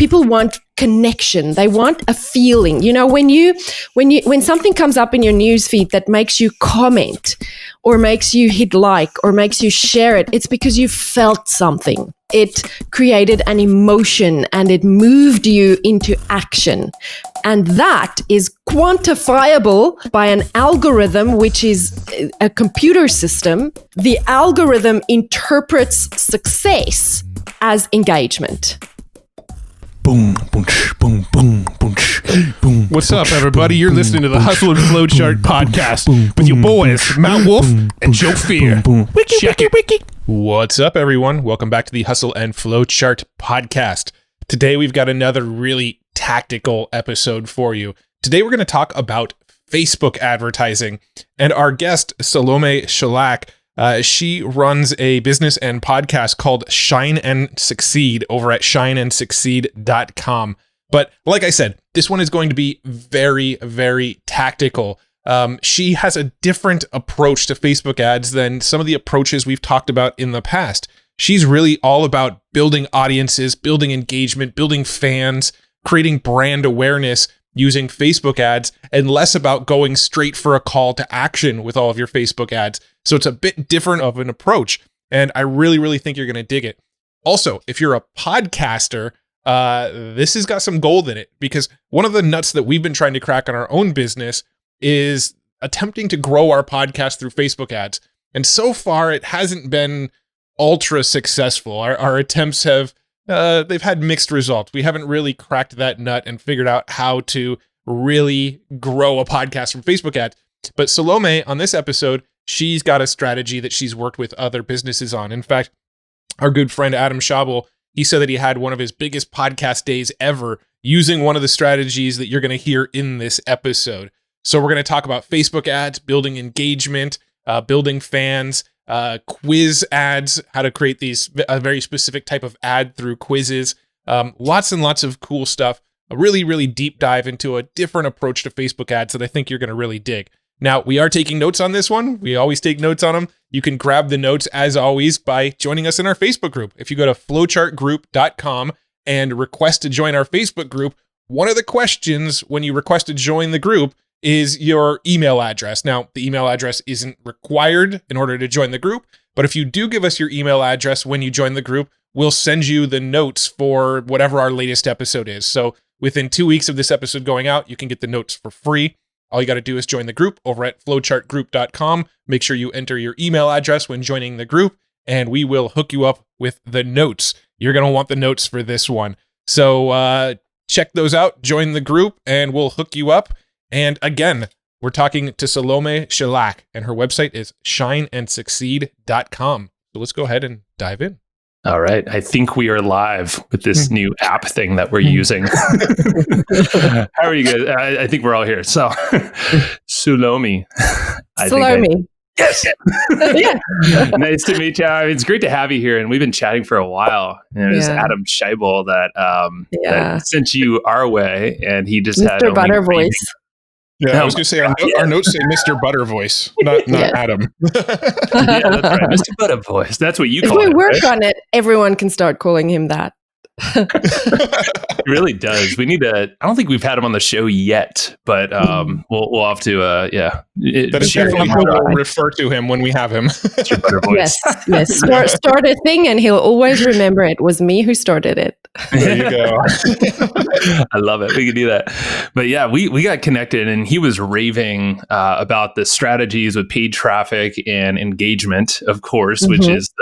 people want connection. They want a feeling. You know, when something comes up in your newsfeed that makes you comment or makes you hit like or makes you share it, it's because you felt something. It created an emotion and it moved you into action. And that is quantifiable by an algorithm, which is a computer system. The algorithm interprets success as engagement. Boom, boom, boom, boom, boom, boom. What's up, everybody? You're listening to the Hustle and Flowchart podcast with your boys, Matt Wolf and Joe Fear. Check it. What's up, everyone? Welcome back to the Hustle and Flowchart podcast. Today, we've got another really tactical episode for you. Today, we're going to talk about Facebook advertising. And our guest, Salome Schillack, she runs a business and podcast called Shine and Succeed over at shineandsucceed.com. But like I said, this one is going to be very, very tactical. She has a different approach to Facebook ads than some of the approaches we've talked about in the past. She's really all about building audiences, building engagement, building fans, creating brand awareness using Facebook ads, and less about going straight for a call to action with all of your Facebook ads. So it's a bit different of an approach, and I really, really think you're going to dig it. Also, if you're a podcaster, this has got some gold in it, because one of the nuts that we've been trying to crack on our own business is attempting to grow our podcast through Facebook ads. And so far, it hasn't been ultra successful. Our attempts have they've had mixed results. We haven't really cracked that nut and figured out how to really grow a podcast from Facebook ads. But Salome, on this episode, she's got a strategy that she's worked with other businesses on. In fact, our good friend Adam Schabel, he said that he had one of his biggest podcast days ever using one of the strategies that you're going to hear in this episode. So we're going to talk about Facebook ads, building engagement, building fans, quiz ads, how to create a very specific type of ad through quizzes, lots and lots of cool stuff. A really, really deep dive into a different approach to Facebook ads that I think you're going to really dig. Now, we are taking notes on this one. We always take notes on them. You can grab the notes, as always, by joining us in our Facebook group. If you go to flowchartgroup.com and request to join our Facebook group, one of the questions when you request to join the group is your email address. Now, the email address isn't required in order to join the group, but if you do give us your email address when you join the group, we'll send you the notes for whatever our latest episode is. So within 2 weeks of this episode going out, you can get the notes for free. All you got to do is join the group over at flowchartgroup.com. Make sure you enter your email address when joining the group, and we will hook you up with the notes. You're going to want the notes for this one. So check those out, join the group, and we'll hook you up. And again, we're talking to Salome Schillack, and her website is shineandsucceed.com. So let's go ahead and dive in. All right. I think we are live with this new app thing that we're using. How are you guys? I think we're all here. So, Salome. Salome. Yes. Yeah. Nice to meet you. It's great to have you here. And we've been chatting for a while. And it was Adam Schabel that sent you our way. And he just had Mr. Butter voice. Yeah, I was going to say our notes say Mr. Butter voice, not Adam. Yeah, that's right. Mr. Butter voice. That's what you call it. If we work on it, everyone can start calling him that. It really does. We need to. I don't think we've had him on the show yet, but we'll have to. That is definitely how we'll refer to him when we have him. Yes. Start a thing, and he'll always remember it was me who started it. There you go. I love it. We can do that. But yeah, we got connected, and he was raving about the strategies with paid traffic and engagement, of course, which is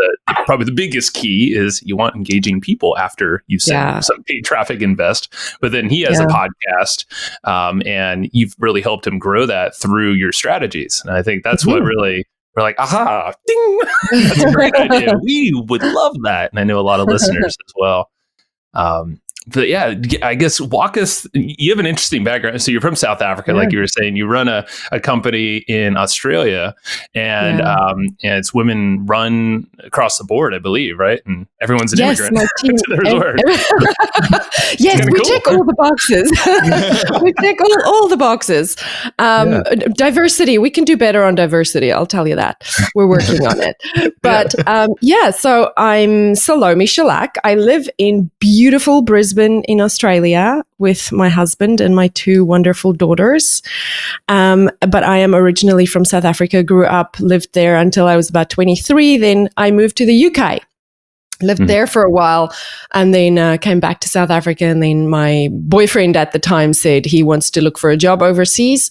probably the biggest key is you want engaging people after you send some paid traffic invest. But then he has a podcast, and you've really helped him grow that through your strategies. And I think that's what really we're like, aha, ding, that's a great idea. We would love that. And I know a lot of listeners as well. But yeah, I guess walk us. You have an interesting background. So you're from South Africa, like you were saying. You run a company in Australia, and it's women run across the board, I believe, right? And everyone's an immigrant. My team, yes, we tick all the boxes. We tick all the boxes. Diversity, we can do better on diversity. I'll tell you that. We're working on it. But so I'm Salome Schillack. I live in beautiful Brisbane, Brisbane in Australia with my husband and my 2 wonderful daughters. But I am originally from South Africa, grew up, lived there until I was about 23. Then I moved to the UK. Lived there for a while and then came back to South Africa. And then my boyfriend at the time said he wants to look for a job overseas.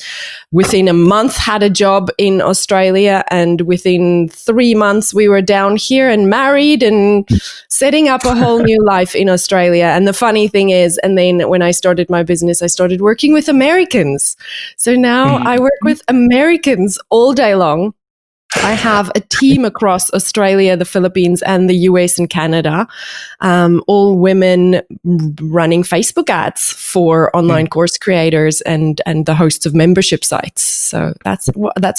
Within a month, had a job in Australia. And within 3 months, we were down here and married and setting up a whole new life in Australia. And the funny thing is, and then when I started my business, I started working with Americans. So now I work with Americans all day long. I have a team across Australia, the Philippines, and the US and Canada, all women running Facebook ads for online course creators and the hosts of membership sites. So that's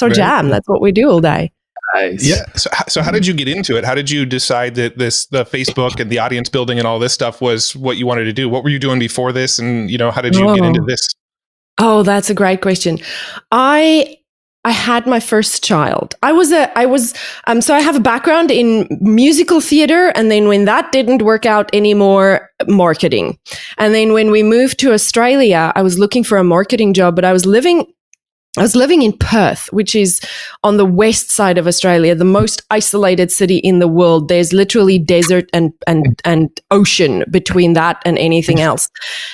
our jam. Cool. That's what we do all day. Nice. Yeah. So how did you get into it? How did you decide that the Facebook and the audience building and all this stuff was what you wanted to do? What were you doing before this? And, how did you get into this? Oh, that's a great question. I had my first child. So I have a background in musical theater. And then when that didn't work out anymore, marketing. And then when we moved to Australia, I was looking for a marketing job, but I was living in Perth, which is on the west side of Australia, the most isolated city in the world. There's literally desert and ocean between that and anything else.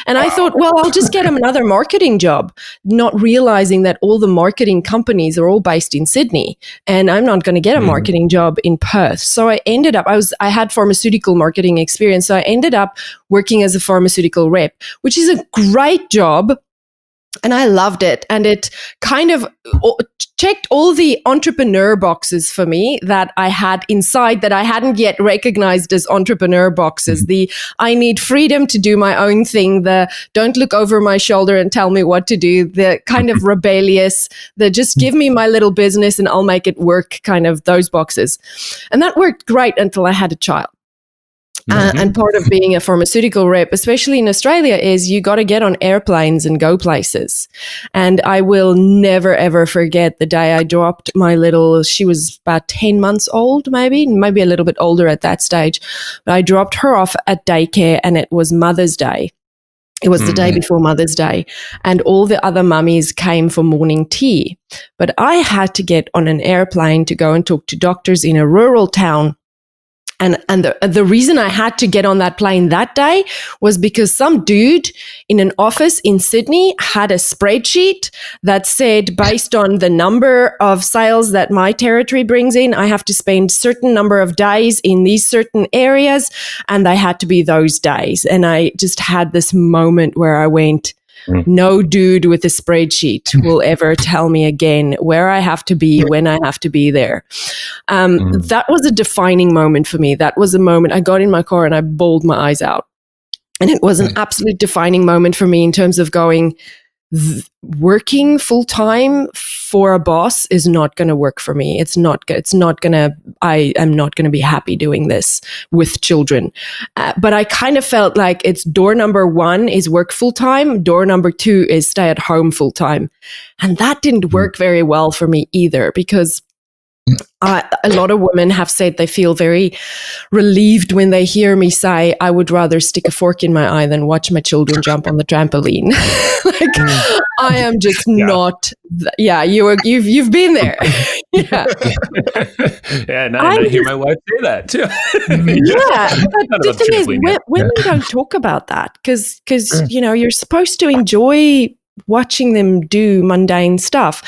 And I thought, well, I'll just get another marketing job, not realizing that all the marketing companies are all based in Sydney, and I'm not going to get a marketing job in Perth. So I ended up, I had pharmaceutical marketing experience. So I ended up working as a pharmaceutical rep, which is a great job. And I loved it. And it kind of checked all the entrepreneur boxes for me that I had inside that I hadn't yet recognized as entrepreneur boxes. The I need freedom to do my own thing, the don't look over my shoulder and tell me what to do, the kind of rebellious, the just give me my little business and I'll make it work, kind of those boxes. And that worked great until I had a child. And part of being a pharmaceutical rep, especially in Australia, is you got to get on airplanes and go places. And I will never, ever forget the day I dropped she was about 10 months old, maybe a little bit older at that stage. But I dropped her off at daycare and it was Mother's Day. It was the day before Mother's Day, and all the other mummies came for morning tea. But I had to get on an airplane to go and talk to doctors in a rural town. And the reason I had to get on that plane that day was because some dude in an office in Sydney had a spreadsheet that said, based on the number of sales that my territory brings in, I have to spend certain number of days in these certain areas, and they had to be those days. And I just had this moment where I went, no dude with a spreadsheet will ever tell me again where I have to be, when I have to be there. That was a defining moment for me. That was a moment I got in my car and I bawled my eyes out. And it was an absolute defining moment for me in terms of going, working full time for a boss is not going to work for me. I am not going to be happy doing this with children. But I kind of felt like it's door number 1 is work full time. Door number 2 is stay at home full time. And that didn't work very well for me either, because a lot of women have said they feel very relieved when they hear me say, I would rather stick a fork in my eye than watch my children jump on the trampoline. I am just not. You've been there. Yeah. Yeah. And I hear my wife say that too. Yeah. But the thing is, women don't talk about that because you're supposed to enjoy watching them do mundane stuff.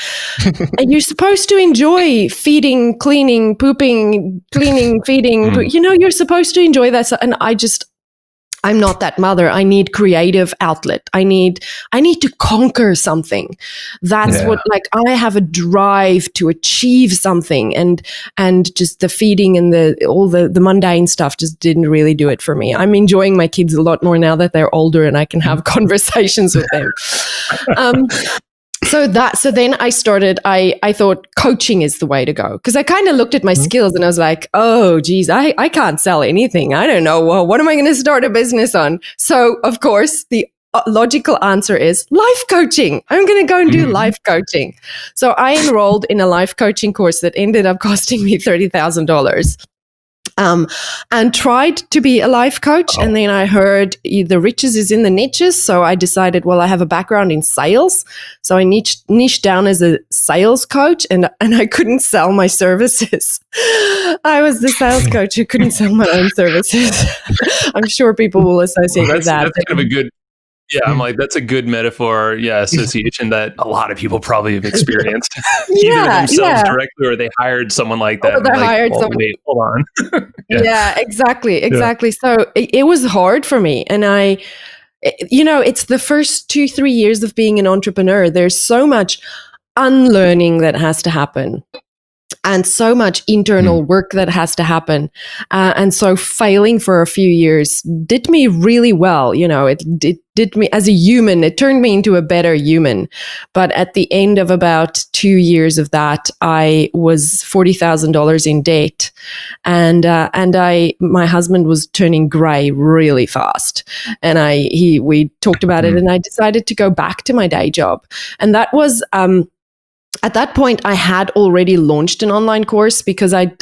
And you're supposed to enjoy feeding, cleaning, pooping, cleaning, feeding. You're supposed to enjoy that. And I'm not that mother. I need creative outlet. I need to conquer something. That's what, I have a drive to achieve something, and just the feeding and all the mundane stuff just didn't really do it for me. I'm enjoying my kids a lot more now that they're older and I can have conversations with them. So then I started, I thought coaching is the way to go, because I kind of looked at my skills and I was like, oh, geez, I can't sell anything. I don't know. Well, what am I going to start a business on? So, of course, the logical answer is life coaching. I'm going to go and do life coaching. So I enrolled in a life coaching course that ended up costing me $30,000. and tried to be a life coach. And then I heard the riches is in the niches. So I decided, well, I have a background in sales. So I niched down as a sales coach, and I couldn't sell my services. I was the sales coach who couldn't sell my own services. I'm sure people will associate with that. That's kind of a good. Yeah, I'm like, that's a good metaphor, association that a lot of people probably have experienced. Either themselves directly, or they hired someone like that. Or they hired someone. Wait, hold on. Yeah, exactly. Yeah. So it was hard for me. And it's the first 2-3 years of being an entrepreneur. There's so much unlearning that has to happen, and so much internal work that has to happen. And so failing for a few years did me really well. It did me as a human. It turned me into a better human. But at the end of about 2 years of that, I was $40,000 in debt. And my husband was turning gray really fast. And we talked about it, and I decided to go back to my day job. And that was, at that point, I had already launched an online course because I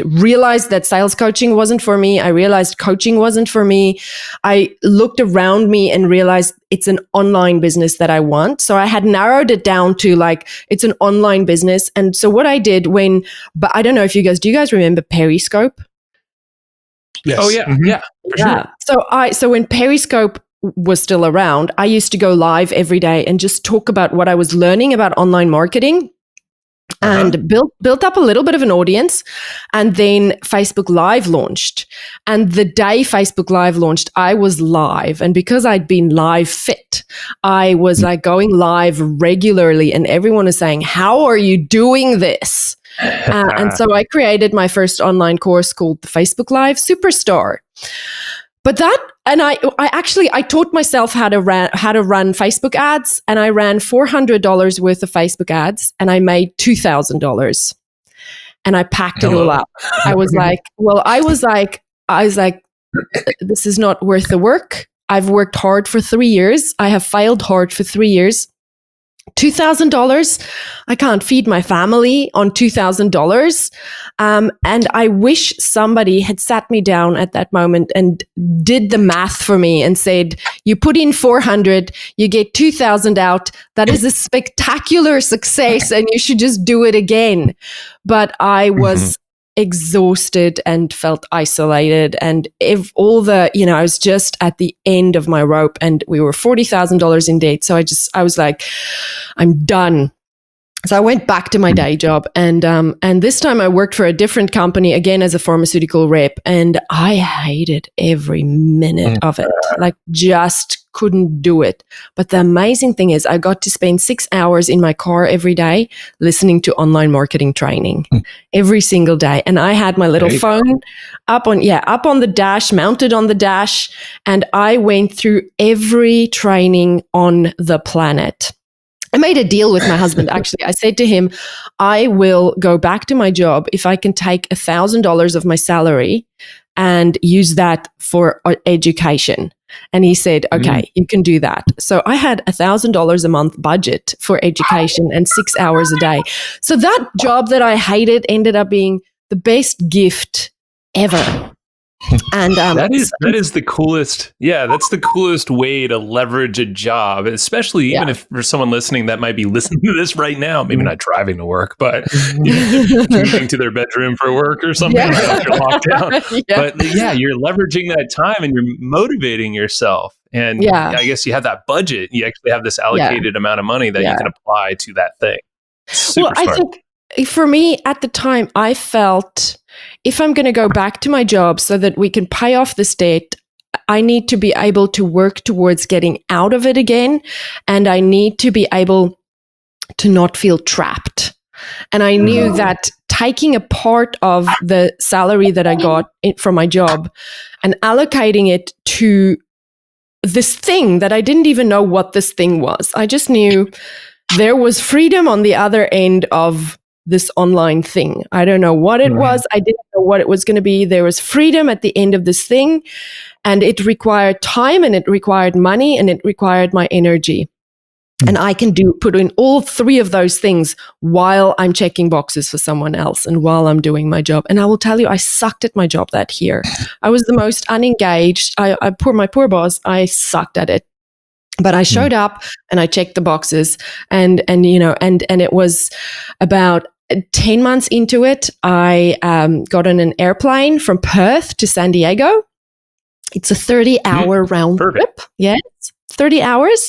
realized that sales coaching wasn't for me. I realized coaching wasn't for me. I looked around me and realized it's an online business that I want. So I had narrowed it down to it's an online business. And so what I did but I don't know if do you guys remember Periscope? Yes. Oh yeah. Mm-hmm. Yeah. For sure. So when Periscope was still around, I used to go live every day and just talk about what I was learning about online marketing, and built up a little bit of an audience. And then Facebook Live launched. And the day Facebook Live launched, I was live. And because I'd been live fit, I was going live regularly. And everyone was saying, how are you doing this? And so I created my first online course called the Facebook Live Superstar. But I taught myself how to run Facebook ads, and I ran $400 worth of Facebook ads, and I made $2,000, and I packed it all up. I was like, this is not worth the work. I've worked hard for 3 years. I have failed hard for 3 years. $2,000. I can't feed my family on $2,000. And I wish somebody had sat me down at that moment and did the math for me and said, you put in 400, you get 2,000 out. That is a spectacular success, and you should just do it again. But I was exhausted and felt isolated, and I was just at the end of my rope, and we were $40,000 in debt. So I was like, I'm done. So I went back to my day job, and this time I worked for a different company again as a pharmaceutical rep, and I hated every minute of it. Just couldn't do it. But the amazing thing is I got to spend 6 hours in my car every day listening to online marketing training every single day. And I had my little phone up on the dash, mounted on the dash, and I went through every training on the planet. I made a deal with my husband, actually. I said to him, I will go back to my job if I can take $1,000 of my salary and use that for education. And he said, okay, you can do that. So I had $1,000 a month budget for education and 6 hours a day. So that job that I hated ended up being the best gift ever. And that is the coolest. Yeah, that's the coolest way to leverage a job, especially even if for someone listening that might be listening to this right now, maybe not driving to work, but moving to their bedroom for work or something after lockdown. But you're leveraging that time and you're motivating yourself. And I guess you have that budget. You actually have this allocated amount of money that you can apply to that thing. Super smart. I think for me at the time, I felt if I'm going to go back to my job so that we can pay off this debt, I need to be able to work towards getting out of it again. And I need to be able to not feel trapped. And I knew that taking a part of the salary that I got from my job and allocating it to this thing that I didn't even know what this thing was. I just knew there was freedom on the other end of this online thing. I don't know what it was. I didn't know what it was going to be. There was freedom at the end of this thing, and it required time, and it required money, and it required my energy. And I can put in all three of those things while I'm checking boxes for someone else and while I'm doing my job. And I will tell you, I sucked at my job that year. I was the most unengaged. My poor boss, I sucked at it. But I showed up and I checked the boxes, and it was about 10 months into it. I got on an airplane from Perth to San Diego. It's a 30-hour round trip. Yes. 30 hours.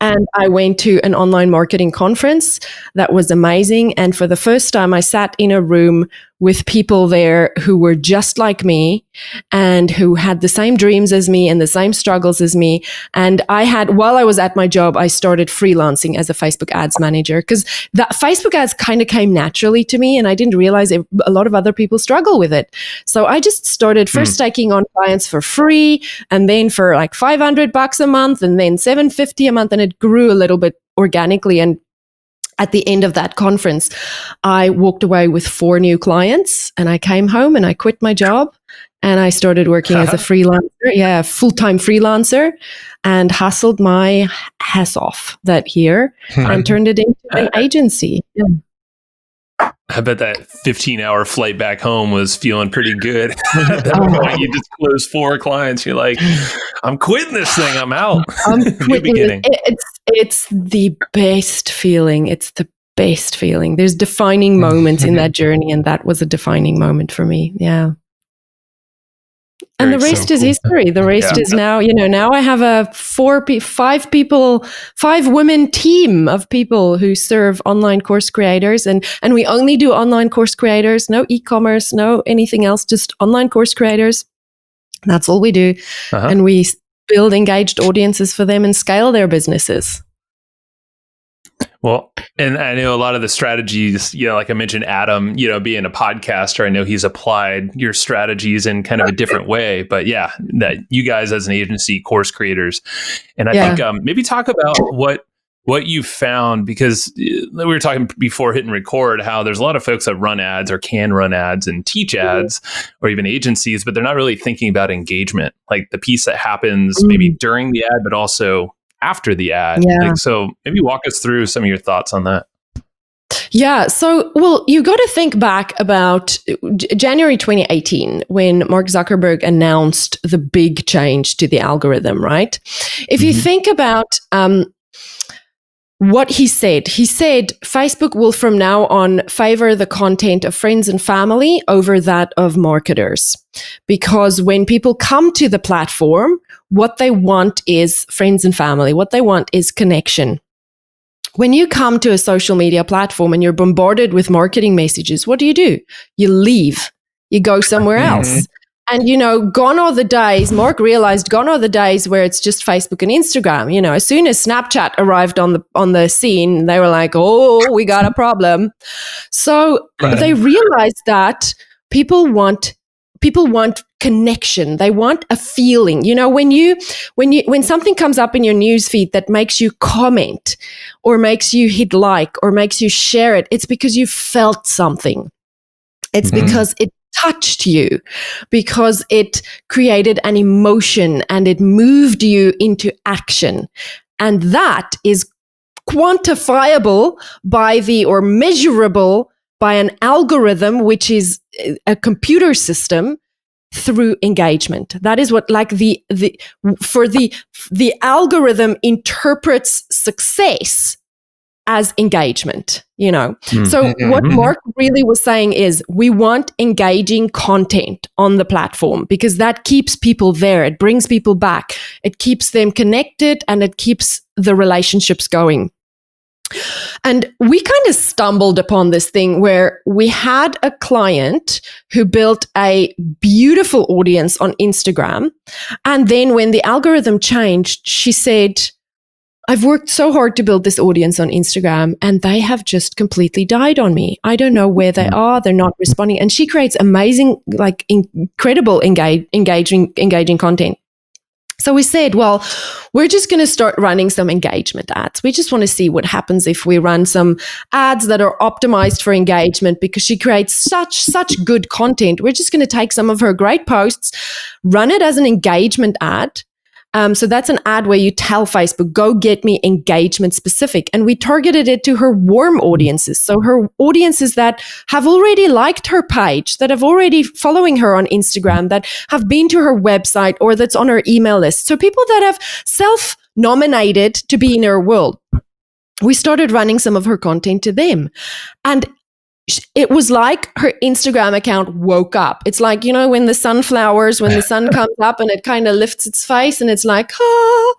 And I went to an online marketing conference that was amazing. And for the first time, I sat in a room with people there who were just like me and who had the same dreams as me and the same struggles as me. And while I was at my job, I started freelancing as a Facebook ads manager, because that Facebook ads kind of came naturally to me, and I didn't realize a lot of other people struggle with it. So I just started first taking on clients for free, and then for like $500 a month, and then $750 a month, and it grew a little bit organically. And at the end of that conference, I walked away with 4 new clients, and I came home and I quit my job and I started working as a freelancer, full-time freelancer, and hustled my ass off that year and turned it into an agency. Yeah. I bet that 15-hour flight back home was feeling pretty good. At that point, you just closed 4 clients. You're like, I'm quitting this thing. I'm out. I'm quitting. It's the best feeling. It's the best feeling. There's defining moments in that journey, and that was a defining moment for me. Yeah. And the rest is history. The rest is now, now I have a 5 women team of people who serve online course creators. And we only do online course creators, no e-commerce, no anything else, just online course creators. That's all we do. And we build engaged audiences for them and scale their businesses. Well, and I know a lot of the strategies, like I mentioned, Adam, being a podcaster, I know he's applied your strategies in kind of a different way, but that you guys as an agency, course creators. And I think maybe talk about what you found, because we were talking before hitting record, how there's a lot of folks that run ads or can run ads and teach ads or even agencies, but they're not really thinking about engagement, like the piece that happens maybe during the ad, but also after the ad. So maybe walk us through some of your thoughts on that. Yeah. So, you got to think back about January 2018, when Mark Zuckerberg announced the big change to the algorithm, right? If you think about what he said Facebook will from now on favor the content of friends and family over that of marketers. Because when people come to the platform, what they want is friends and family. What they want is connection. When you come to a social media platform and you're bombarded with marketing messages, what do? You leave. You go somewhere else. And, gone are the days, Mark realized, gone are the days where it's just Facebook and Instagram. As soon as Snapchat arrived on the scene, they were like, oh, we got a problem. So they realized that people want connection. They want a feeling. When something comes up in your newsfeed that makes you comment or makes you hit like or makes you share it, it's because you felt something. It's because it touched you, because it created an emotion and it moved you into action. And that is quantifiable or measurable by an algorithm, which is a computer system, through engagement. That is what the algorithm interprets success as engagement, So what Mark really was saying is we want engaging content on the platform, because that keeps people there. It brings people back. It keeps them connected, and it keeps the relationships going. And we kind of stumbled upon this thing where we had a client who built a beautiful audience on Instagram. And then when the algorithm changed, she said, I've worked so hard to build this audience on Instagram, and they have just completely died on me. I don't know where they are. They're not responding. And she creates amazing, incredible engaging content. So we said, well, we're just going to start running some engagement ads. We just want to see what happens if we run some ads that are optimized for engagement, because she creates such good content. We're just going to take some of her great posts, run it as an engagement ad, So that's an ad where you tell Facebook, go get me engagement specific. And we targeted it to her warm audiences. So her audiences that have already liked her page, that have already following her on Instagram, that have been to her website or that's on her email list. So people that have self-nominated to be in her world. We started running some of her content to them. And it was like her Instagram account woke up. It's like, when the sun comes up and it kind of lifts its face and it's like,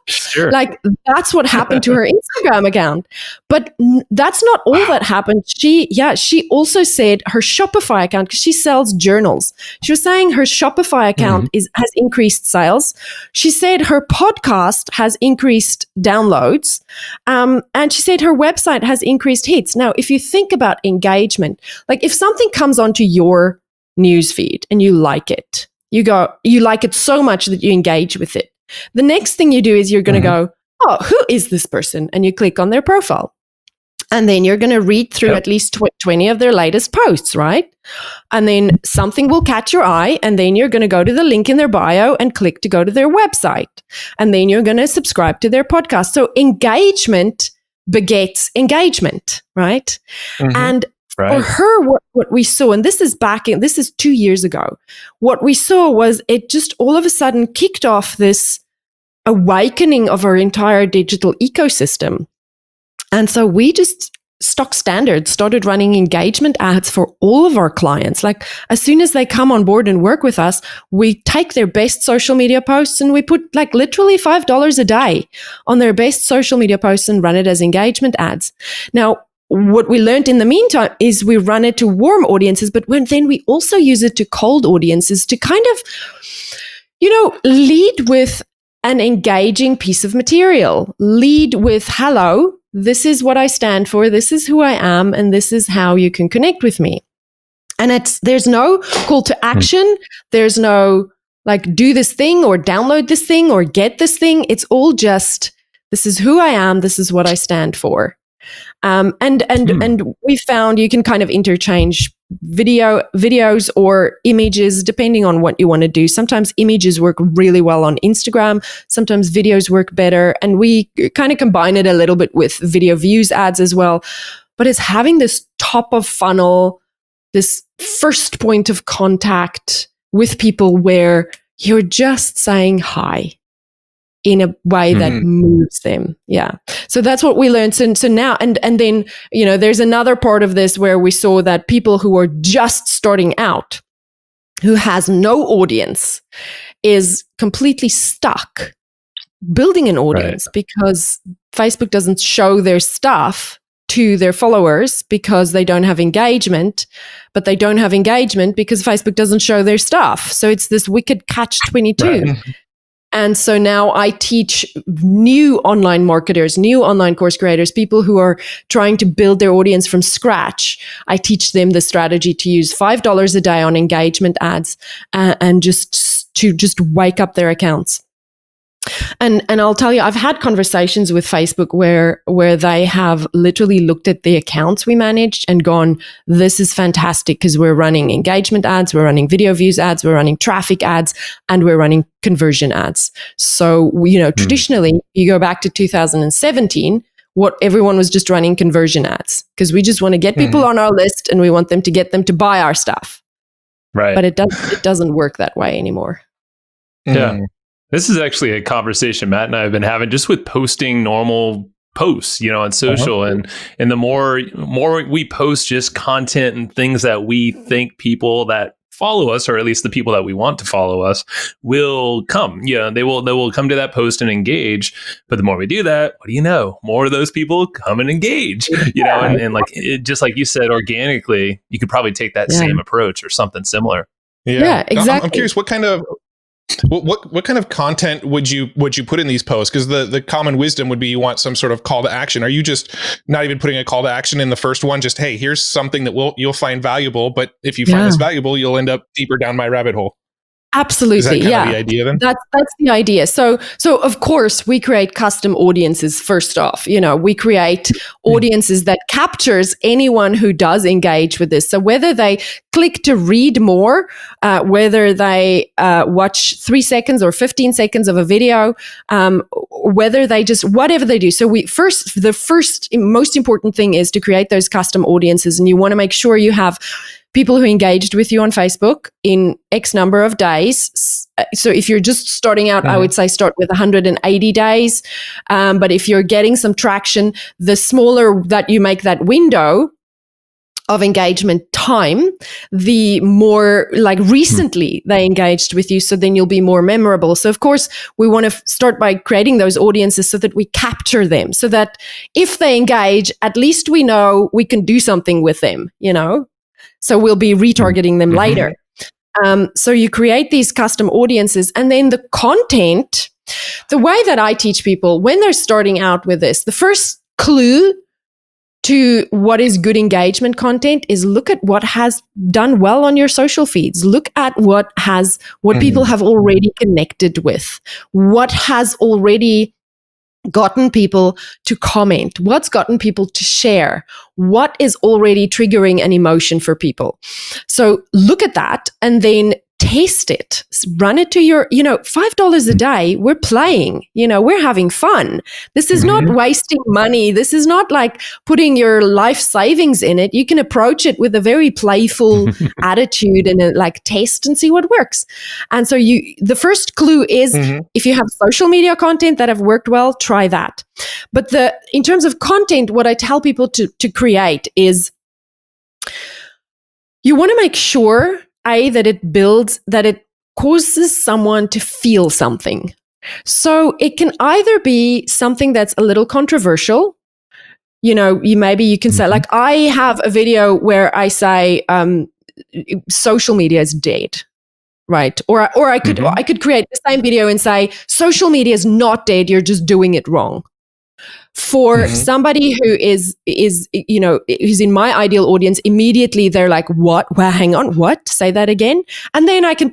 Sure. like that's what happened to her Instagram account. But that's not all that happened. She also said her Shopify account, because she sells journals. She was saying her Shopify account has increased sales. She said her podcast has increased downloads. And she said her website has increased hits. Now, if you think about engagement, like if something comes onto your newsfeed and you like it, you like it so much that you engage with it. The next thing you do is you're going to go, oh, who is this person? And you click on their profile. And then you're going to read through at least 20 of their latest posts, right? And then something will catch your eye. And then you're going to go to the link in their bio and click to go to their website. And then you're going to subscribe to their podcast. So engagement begets engagement, right? And for her, what we saw, and this is 2 years ago, what we saw was it just all of a sudden kicked off this awakening of our entire digital ecosystem. And so we just stock standard started running engagement ads for all of our clients. Like as soon as they come on board and work with us, we take their best social media posts and we put like literally $5 a day on their best social media posts and run it as engagement ads. Now, what we learned in the meantime is we run it to warm audiences, but then we also use it to cold audiences to kind of, lead with an engaging piece of material. Lead with, hello, this is what I stand for, this is who I am, and this is how you can connect with me. And there's no call to action. There's no like do this thing or download this thing or get this thing. It's all just, this is who I am, this is what I stand for. And we found you can kind of interchange videos or images depending on what you want to do. Sometimes images work really well on Instagram. Sometimes videos work better. And we kind of combine it a little bit with video views ads as well. But it's having this top of funnel, this first point of contact with people where you're just saying hi in a way that moves them. Yeah. So that's what we learned. So now, and then, there's another part of this where we saw that people who are just starting out, who has no audience, is completely stuck building an audience because Facebook doesn't show their stuff to their followers because they don't have engagement, but they don't have engagement because Facebook doesn't show their stuff. So it's this wicked catch-22. Right. And so now I teach new online marketers, new online course creators, people who are trying to build their audience from scratch. I teach them the strategy to use $5 a day on engagement ads and just wake up their accounts. And I'll tell you, I've had conversations with Facebook where they have literally looked at the accounts we managed and gone, this is fantastic because we're running engagement ads, we're running video views ads, we're running traffic ads, and we're running conversion ads. So, traditionally, you go back to 2017, what everyone was just running conversion ads because we just want to get people on our list and we want them to get them to buy our stuff. Right. But it doesn't work that way anymore. Yeah. This is actually a conversation Matt and I have been having just with posting normal posts, on social. And the more we post just content and things that we think people that follow us, or at least the people that we want to follow us, will come. They will come to that post and engage. But the more we do that, what do you know? More of those people come and engage. And like just like you said, organically, you could probably take that same approach or something similar. Yeah, exactly. I'm curious, what kind of content would you put in these posts? Because the common wisdom would be you want some sort of call to action. Are you just not even putting a call to action in the first one? Just, hey, here's something that you'll find valuable, but if you find this valuable, you'll end up deeper down my rabbit hole. Absolutely. Is that kind yeah. of the idea then? That's the idea. So of course we create custom audiences first off. We create audiences that captures anyone who does engage with this. So whether they click to read more, whether they watch 3 seconds or 15 seconds of a video, whether they just, whatever they do. So the first most important thing is to create those custom audiences, and you want to make sure you have people who engaged with you on Facebook in X number of days. So if you're just starting out, I would say start with 180 days. But if you're getting some traction, the smaller that you make that window of engagement time, the more like recently they engaged with you. So then you'll be more memorable. So of course, we want to start by creating those audiences so that we capture them, so that if they engage, at least we know we can do something with them, So we'll be retargeting them later. So you create these custom audiences, and then the content, the way that I teach people when they're starting out with this, the first clue to what is good engagement content is look at what has done well on your social feeds. Look at what people have already connected with, what has already gotten people to comment, what's gotten people to share, what is already triggering an emotion for people. So look at that and then taste it, run it to your, $5 a day, we're playing, we're having fun. This is not wasting money. This is not like putting your life savings in it. You can approach it with a very playful attitude and taste and see what works. And so the first clue is if you have social media content that have worked well, try that. But in terms of content, what I tell people to create is you want to make sure that it causes someone to feel something. So it can either be something that's a little controversial. You can say, like, I have a video where I say social media is dead, right? Or I could create the same video and say social media is not dead, you're just doing it wrong. For somebody who is who's in my ideal audience, immediately they're like, what? Well, hang on, what? Say that again. And then I can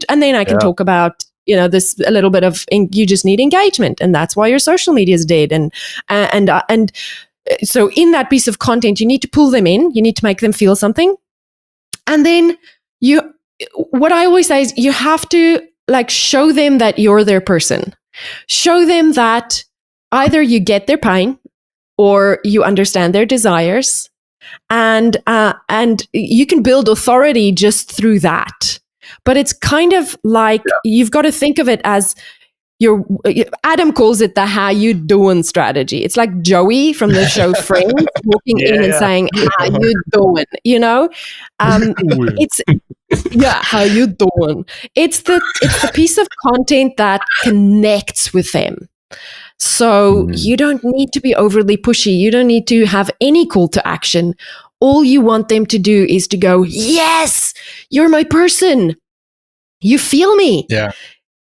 talk about this a little bit of you just need engagement, and that's why your social media is dead. And so in that piece of content, you need to pull them in. You need to make them feel something, and then what I always say is you have to show them that you're their person. Show them that either you get their pain or you understand their desires, and you can build authority just through that. But it's kind of like you've got to think of it as Adam calls it the how you doing strategy. It's like Joey from the show Friends walking in and saying, how you doing? It's how you doing? It's the piece of content that connects with them. So you don't need to be overly pushy. You don't need to have any call to action. All you want them to do is to go, yes, you're my person. You feel me. Yeah.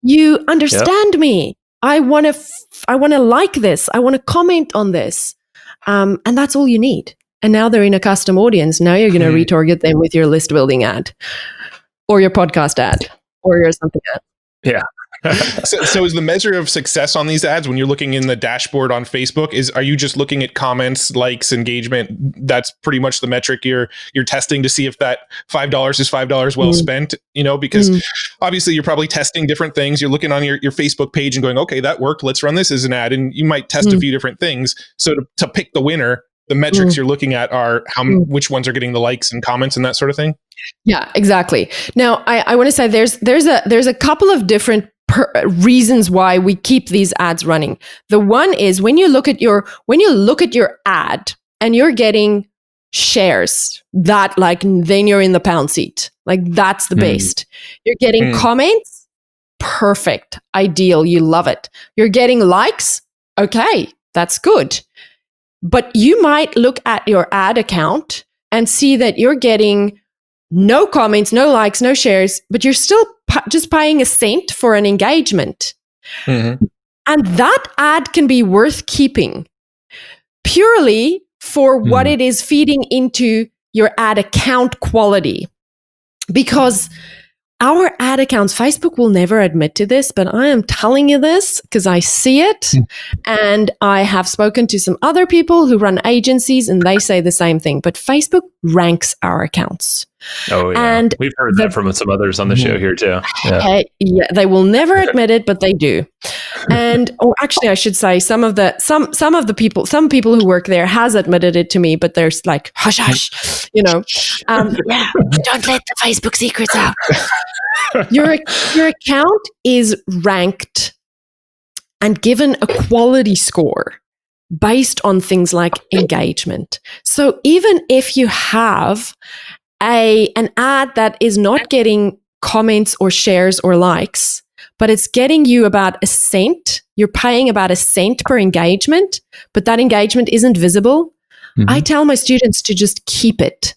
You understand me. I want to like this. I want to comment on this. And that's all you need. And now they're in a custom audience. Now you're going to retarget them with your list building ad or your podcast ad or your something ad. Yeah. So is the measure of success on these ads when you're looking in the dashboard on Facebook, are you just looking at comments, likes, engagement? That's pretty much the metric you're testing to see if that $5 is $5 well spent, because obviously you're probably testing different things. You're looking on your Facebook page and going, okay, that worked. Let's run this as an ad. And you might test a few different things. So to pick the winner, the metrics you're looking at are which ones are getting the likes and comments and that sort of thing. Yeah, exactly. Now I want to say there's a couple of different reasons why we keep these ads running. The one is when you look at your ad and you're getting shares, that then you're in the pound seat. That's the best. You're getting comments, perfect, ideal, you love it. You're getting likes, okay, that's good. But you might look at your ad account and see that you're getting no comments, no likes, no shares, but you're still just paying a cent for an engagement. And that ad can be worth keeping purely for what it is feeding into your ad account quality. Because our ad accounts, Facebook will never admit to this, but I am telling you this because I see it. And I have spoken to some other people who run agencies and they say the same thing. But Facebook ranks our accounts. Oh, yeah. And we've heard that from some others on the show here too. Yeah. They will never admit it, but they do. And actually, I should say some people who work there has admitted it to me, but there's like hush hush, don't let the Facebook secrets out. Your account is ranked and given a quality score based on things like engagement. So even if you have an ad that is not getting comments or shares or likes, but it's getting you about a cent, you're paying about a cent per engagement, but that engagement isn't visible, I tell my students to just keep it.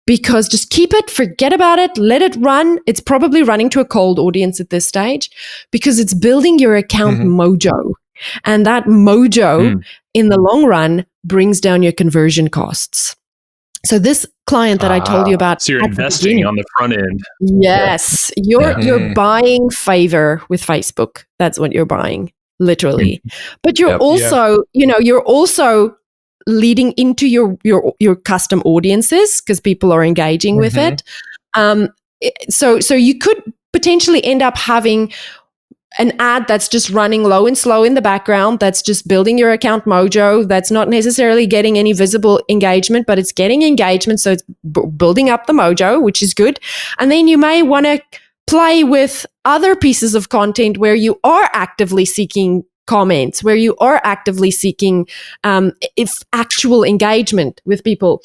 Because just keep it, forget about it, let it run. It's probably running to a cold audience at this stage because it's building your account mojo. And that mojo in the long run brings down your conversion costs. So this client that I told you about. So you're investing on the front end. Yes. You're buying favor with Facebook. That's what you're buying, literally. But you're also, you're also leading into your custom audiences because people are engaging with it. So you could potentially end up having an ad that's just running low and slow in the background, that's just building your account mojo, that's not necessarily getting any visible engagement, but it's getting engagement, so it's building up the mojo, which is good. And then you may want to play with other pieces of content where you are actively seeking comments, where you are actively seeking actual engagement with people.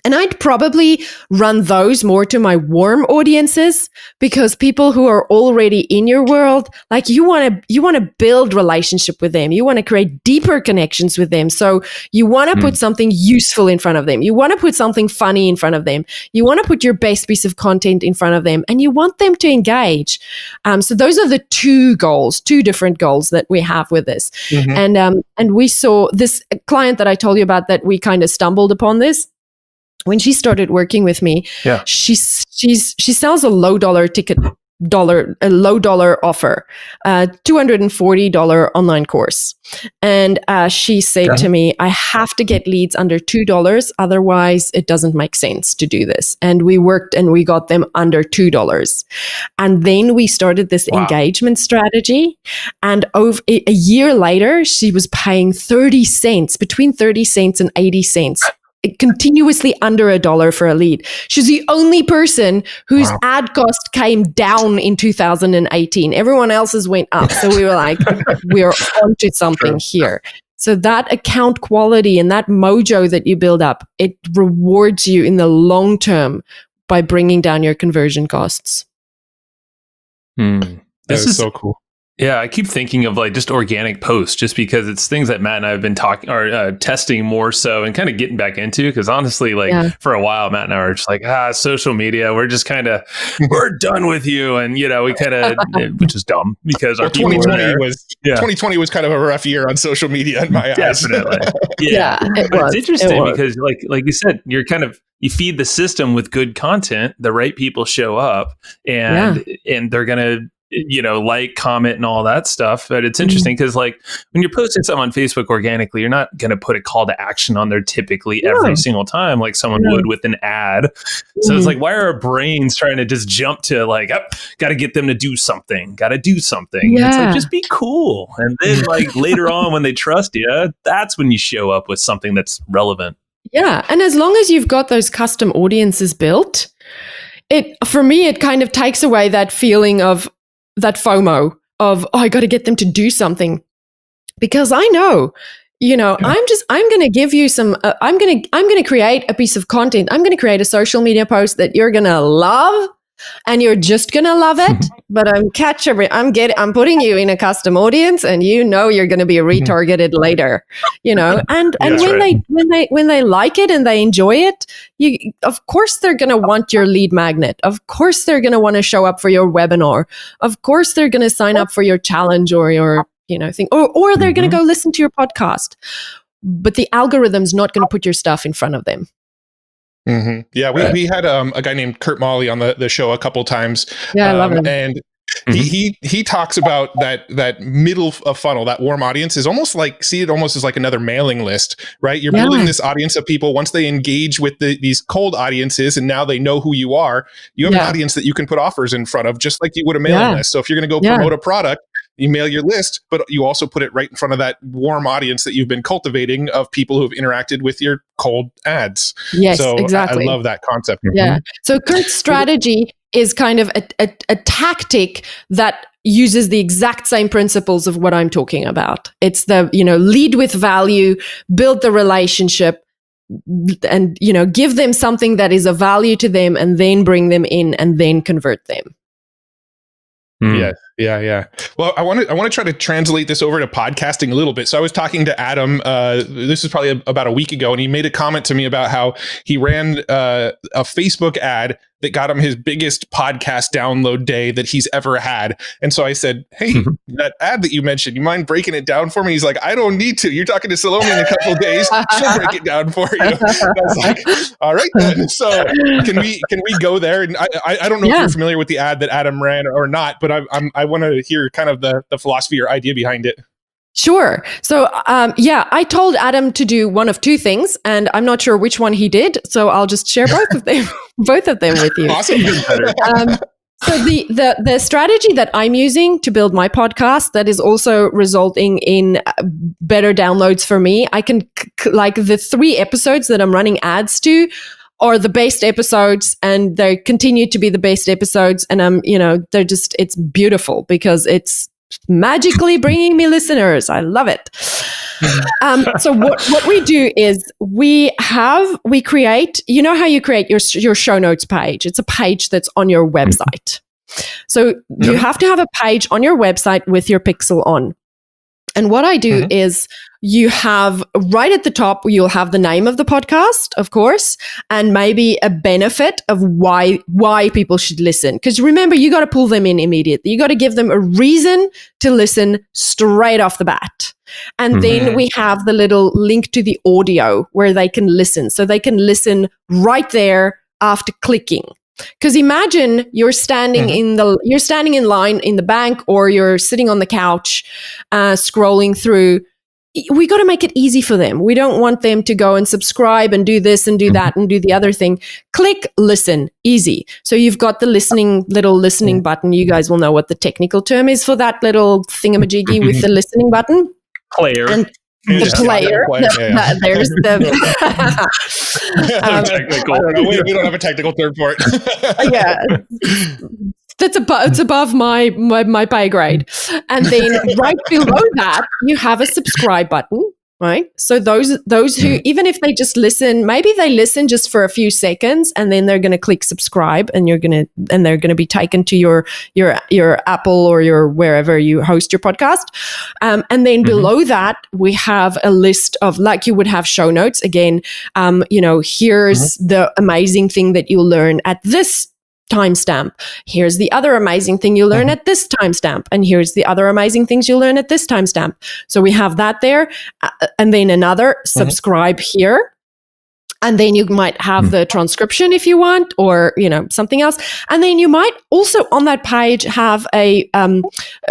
And I'd probably run those more to my warm audiences because people who are already in your world, like you want to build relationship with them. You want to create deeper connections with them. So you want to put something useful in front of them. You want to put something funny in front of them. You want to put your best piece of content in front of them, and you want them to engage. So those are the two different goals that we have with this. And we saw this client that I told you about that we kind of stumbled upon this. When she started working with me, she sells a low dollar offer, $240 online course. And she said to me, I have to get leads under $2, otherwise it doesn't make sense to do this. And we worked and we got them under $2. And then we started this engagement strategy. And over a year later, she was paying 30 cents, between 30 cents and 80 cents. Continuously under $1 for a lead. She's the only person whose ad cost came down in 2018. Everyone else's went up. So we were like, we're onto something here. So that account quality and that mojo that you build up, it rewards you in the long term by bringing down your conversion costs. This is so cool. Yeah, I keep thinking of like just organic posts, just because it's things that Matt and I have been testing more so and kind of getting back into. Because honestly, for a while, Matt and I were just like, social media, we're just kind of, we're done with you. And, we kind of, which is dumb because our 2020 was kind of a rough year on social media in my eyes. Definitely. It's interesting because like you said, you feed the system with good content, the right people show up and they're going to, like, comment and all that stuff. But it's interesting because like when you're posting something on Facebook organically, you're not going to put a call to action on there typically every single time like someone would with an ad. So it's like, why are our brains trying to just jump to like, got to get them to do something, got to do something. It's like, just be cool. And then like later on when they trust you, that's when you show up with something that's relevant. Yeah. And as long as you've got those custom audiences built, for me, it kind of takes away that feeling of that FOMO of, I got to get them to do something, because I know, I'm going to give you some, I'm going to create a piece of content. I'm going to create a social media post that you're going to love and you're just going to love it. But I'm putting you in a custom audience and you're going to be retargeted later, and when they like it and they enjoy it, of course they're going to want your lead magnet. Of course they're going to want to show up for your webinar. Of course they're going to sign up for your challenge or your, thing, or they're going to go listen to your podcast. But the algorithm's not going to put your stuff in front of them. Mm-hmm. Yeah, we had a guy named Kurt Molly on the show a couple times. Yeah, I love him. And he talks about that middle of funnel, that warm audience is almost like, see it almost as like another mailing list, right? You're building this audience of people. Once they engage with these cold audiences and now they know who you are, you have an audience that you can put offers in front of, just like you would a mailing list. So if you're going to go promote a product, you mail your list, but you also put it right in front of that warm audience that you've been cultivating of people who have interacted with your cold ads. Yes, so exactly. I love that concept. Yeah. So Kurt's strategy is kind of a tactic that uses the exact same principles of what I'm talking about. It's the, lead with value, build the relationship, and, give them something that is of value to them, and then bring them in and then convert them. Yeah. Well, I want to try to translate this over to podcasting a little bit. So I was talking to Adam. This is probably about a week ago, and he made a comment to me about how he ran a Facebook ad that got him his biggest podcast download day that he's ever had. And so I said, "Hey, that ad that you mentioned, you mind breaking it down for me?" He's like, "I don't need to. You're talking to Salome in a couple of days. She'll break it down for you." And I was like, "All right then." So can we go there? And I don't know if you're familiar with the ad that Adam ran or not, but I want to hear kind of the philosophy or idea behind it. Sure. So, I told Adam to do one of two things, and I'm not sure which one he did. So I'll just share both of them with you. Awesome. So the strategy that I'm using to build my podcast that is also resulting in better downloads for me, I can like the 3 episodes that I'm running ads to are the best episodes, and they continue to be the best episodes. And they're just, it's beautiful because it's magically bringing me listeners. I love it. So what we do is we create, how you create your show notes page. It's a page that's on your website. So you have to have a page on your website with your pixel on. And what I do is you have right at the top, you'll have the name of the podcast, of course, and maybe a benefit of why people should listen. Because remember, you got to pull them in immediately. You got to give them a reason to listen straight off the bat. And then we have the little link to the audio where they can listen. So they can listen right there after clicking. Because imagine you're standing in line in the bank, or you're sitting on the couch, scrolling through. We got to make it easy for them. We don't want them to go and subscribe and do this and do that and do the other thing. Click, listen, easy. So you've got the little listening button. You guys will know what the technical term is for that little thingamajiggy with the listening button. Player. And the player. There's the we don't have a technical term for it. It's above my pay grade. And then right below that, you have a subscribe button, right? So those who, even if they just listen, maybe they listen just for a few seconds, and then they're going to click subscribe, and they're going to be taken to your Apple or your wherever you host your podcast. And then below that, we have a list of, like you would have show notes. Again, here's the amazing thing that you'll learn at this timestamp. Here's the other amazing thing you learn at this timestamp. And here's the other amazing things you learn at this timestamp. So we have that there. And then another subscribe here. And then you might have the transcription if you want, or, something else. And then you might also on that page have a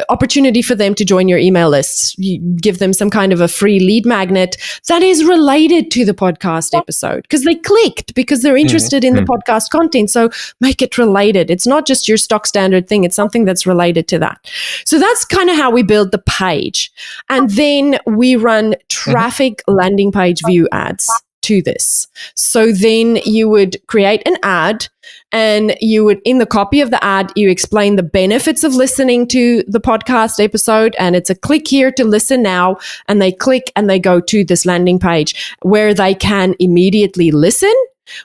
opportunity for them to join your email lists. You give them some kind of a free lead magnet that is related to the podcast episode, because they clicked because they're interested in the podcast content. So make it related. It's not just your stock standard thing. It's something that's related to that. So that's kind of how we build the page. And then we run traffic landing page view ads to this. So then you would create an ad, and you would, in the copy of the ad, you explain the benefits of listening to the podcast episode, and it's a click here to listen now, and they click and they go to this landing page where they can immediately listen,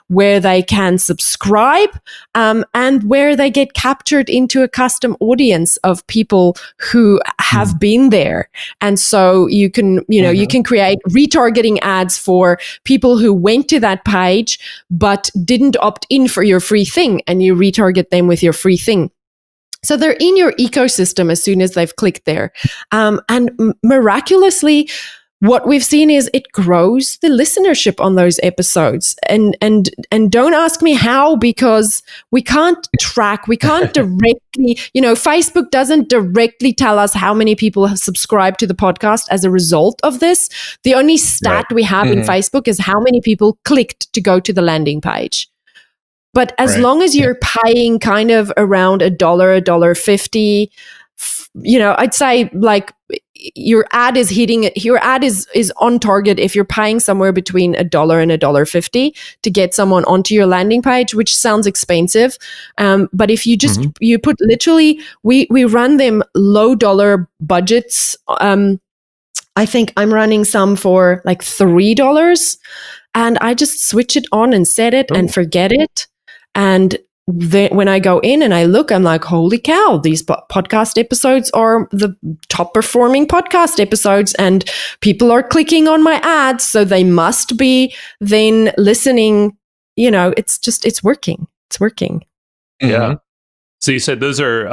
where they can subscribe, and where they get captured into a custom audience of people who have been there. And so you can, you can create retargeting ads for people who went to that page but didn't opt in for your free thing, and you retarget them with your free thing. So they're in your ecosystem as soon as they've clicked there. And miraculously, what we've seen is it grows the listenership on those episodes. And don't ask me how, because we can't directly, Facebook doesn't directly tell us how many people have subscribed to the podcast as a result of this. The only stat we have in Facebook is how many people clicked to go to the landing page. But as long as you're paying kind of around $1.50, I'd say like your ad is hitting it. Your ad is on target if you're paying somewhere between $1 and $1.50 to get someone onto your landing page, which sounds expensive. But if you just you put literally, we run them low dollar budgets. I think I'm running some for like $3, and I just switch it on and set it and forget it. And then when I go in and I look, I'm like, holy cow, these podcast episodes are the top performing podcast episodes, and people are clicking on my ads. So they must be then listening. It's working. It's working. Yeah. So you said those are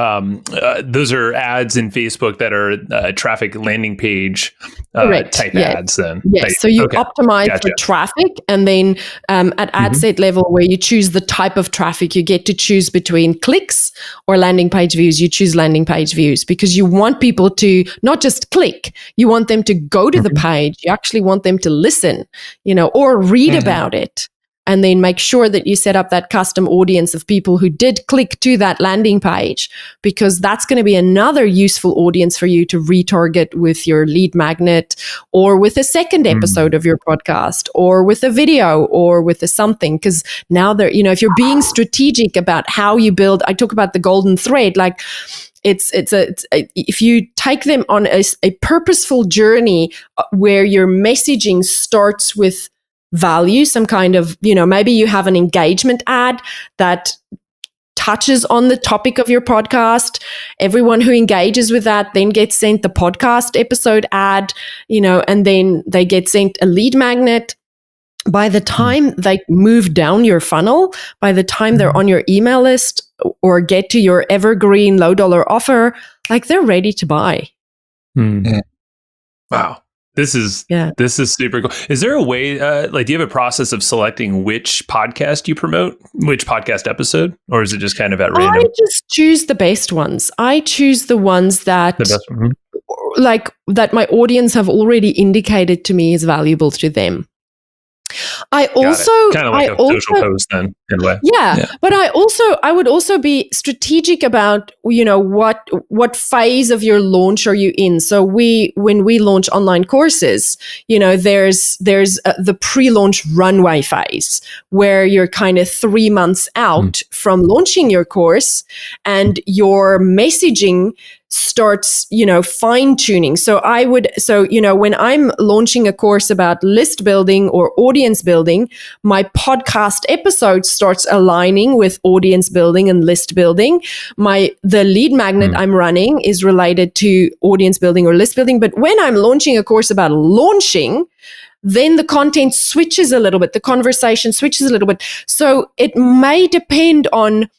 ads in Facebook that are traffic landing page type ads then? Yes. So you optimize for traffic, and then at ad set level where you choose the type of traffic, you get to choose between clicks or landing page views. You choose landing page views because you want people to not just click, you want them to go to the page. You actually want them to listen, or read about it. And then make sure that you set up that custom audience of people who did click to that landing page, because that's going to be another useful audience for you to retarget with your lead magnet, or with a second episode of your podcast, or with a video, or with a something. Because now if you're being strategic about how you build, I talk about the golden thread, like if you take them on a purposeful journey where your messaging starts with value, some kind of, maybe you have an engagement ad that touches on the topic of your podcast. Everyone who engages with that then gets sent the podcast episode ad, and then they get sent a lead magnet. By the time they move down your funnel, by the time they're on your email list or get to your evergreen low dollar offer, like they're ready to buy. Wow. This is super cool. Is there a way, do you have a process of selecting which podcast you promote, which podcast episode, or is it just kind of at random? I just choose the best ones. I choose the ones that, that my audience have already indicated to me is valuable to them. I also kind of like a social post then, in a way. Yeah, but I would also be strategic about what phase of your launch are you in. So when we launch online courses, there's the pre-launch runway phase where you're kind of 3 months out from launching your course, and your messaging starts, fine tuning. So when I'm launching a course about list building or audience building, my podcast episode starts aligning with audience building and list building. The lead magnet I'm running is related to audience building or list building. But when I'm launching a course about launching, then the content switches a little bit. The conversation switches a little bit. So it may depend on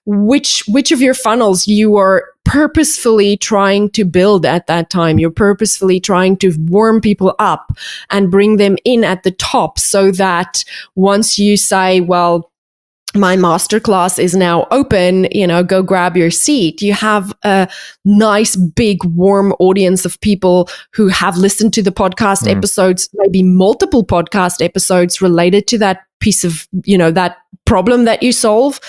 which of your funnels you are purposefully trying to build at that time. You're purposefully trying to warm people up and bring them in at the top, so that once you say, well, my masterclass is now open, go grab your seat, you have a nice, big, warm audience of people who have listened to the podcast episodes, maybe multiple podcast episodes related to that piece of, that problem that you solve.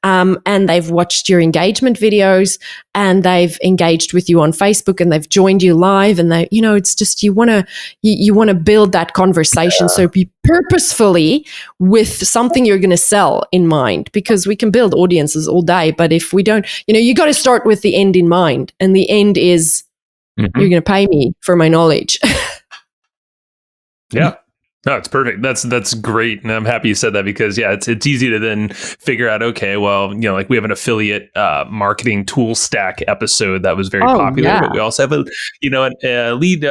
And they've watched your engagement videos, and they've engaged with you on Facebook, and they've joined you live, and they, it's just, you want to build that conversation. So be purposefully with something you're going to sell in mind, because we can build audiences all day, but if we don't, you got to start with the end in mind, and the end is you're going to pay me for my knowledge. Yeah. No, it's perfect. That's great, and I'm happy you said that because it's easy to then figure out. Okay, well, like we have an affiliate marketing tool stack episode that was very popular, but we also have a lead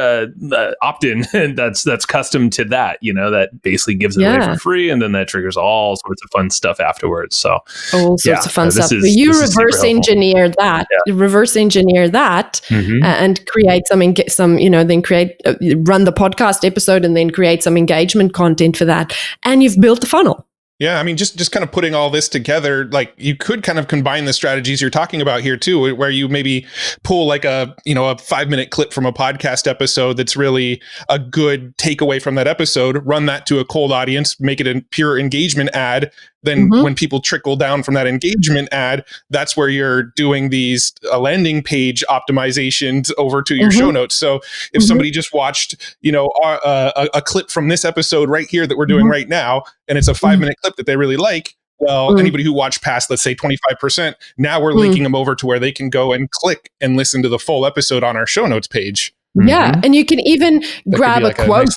opt-in that's custom to that. That basically gives it away for free, and then that triggers all sorts of fun stuff afterwards. So all sorts of fun stuff. So you reverse engineer that, and create then run the podcast episode, and then create some engagement content for that, and you've built a funnel. Yeah, I mean, just kind of putting all this together, like you could kind of combine the strategies you're talking about here too, where you maybe pull like a 5-minute clip from a podcast episode that's really a good takeaway from that episode, run that to a cold audience, make it a pure engagement ad. Then when people trickle down from that engagement ad, that's where you're doing these landing page optimizations over to your show notes. So if somebody just watched, a clip from this episode right here that we're doing right now, and it's a 5-minute clip that they really like, well, anybody who watched past, let's say 25%, now we're linking them over to where they can go and click and listen to the full episode on our show notes page. Yeah. And you can even grab a quote.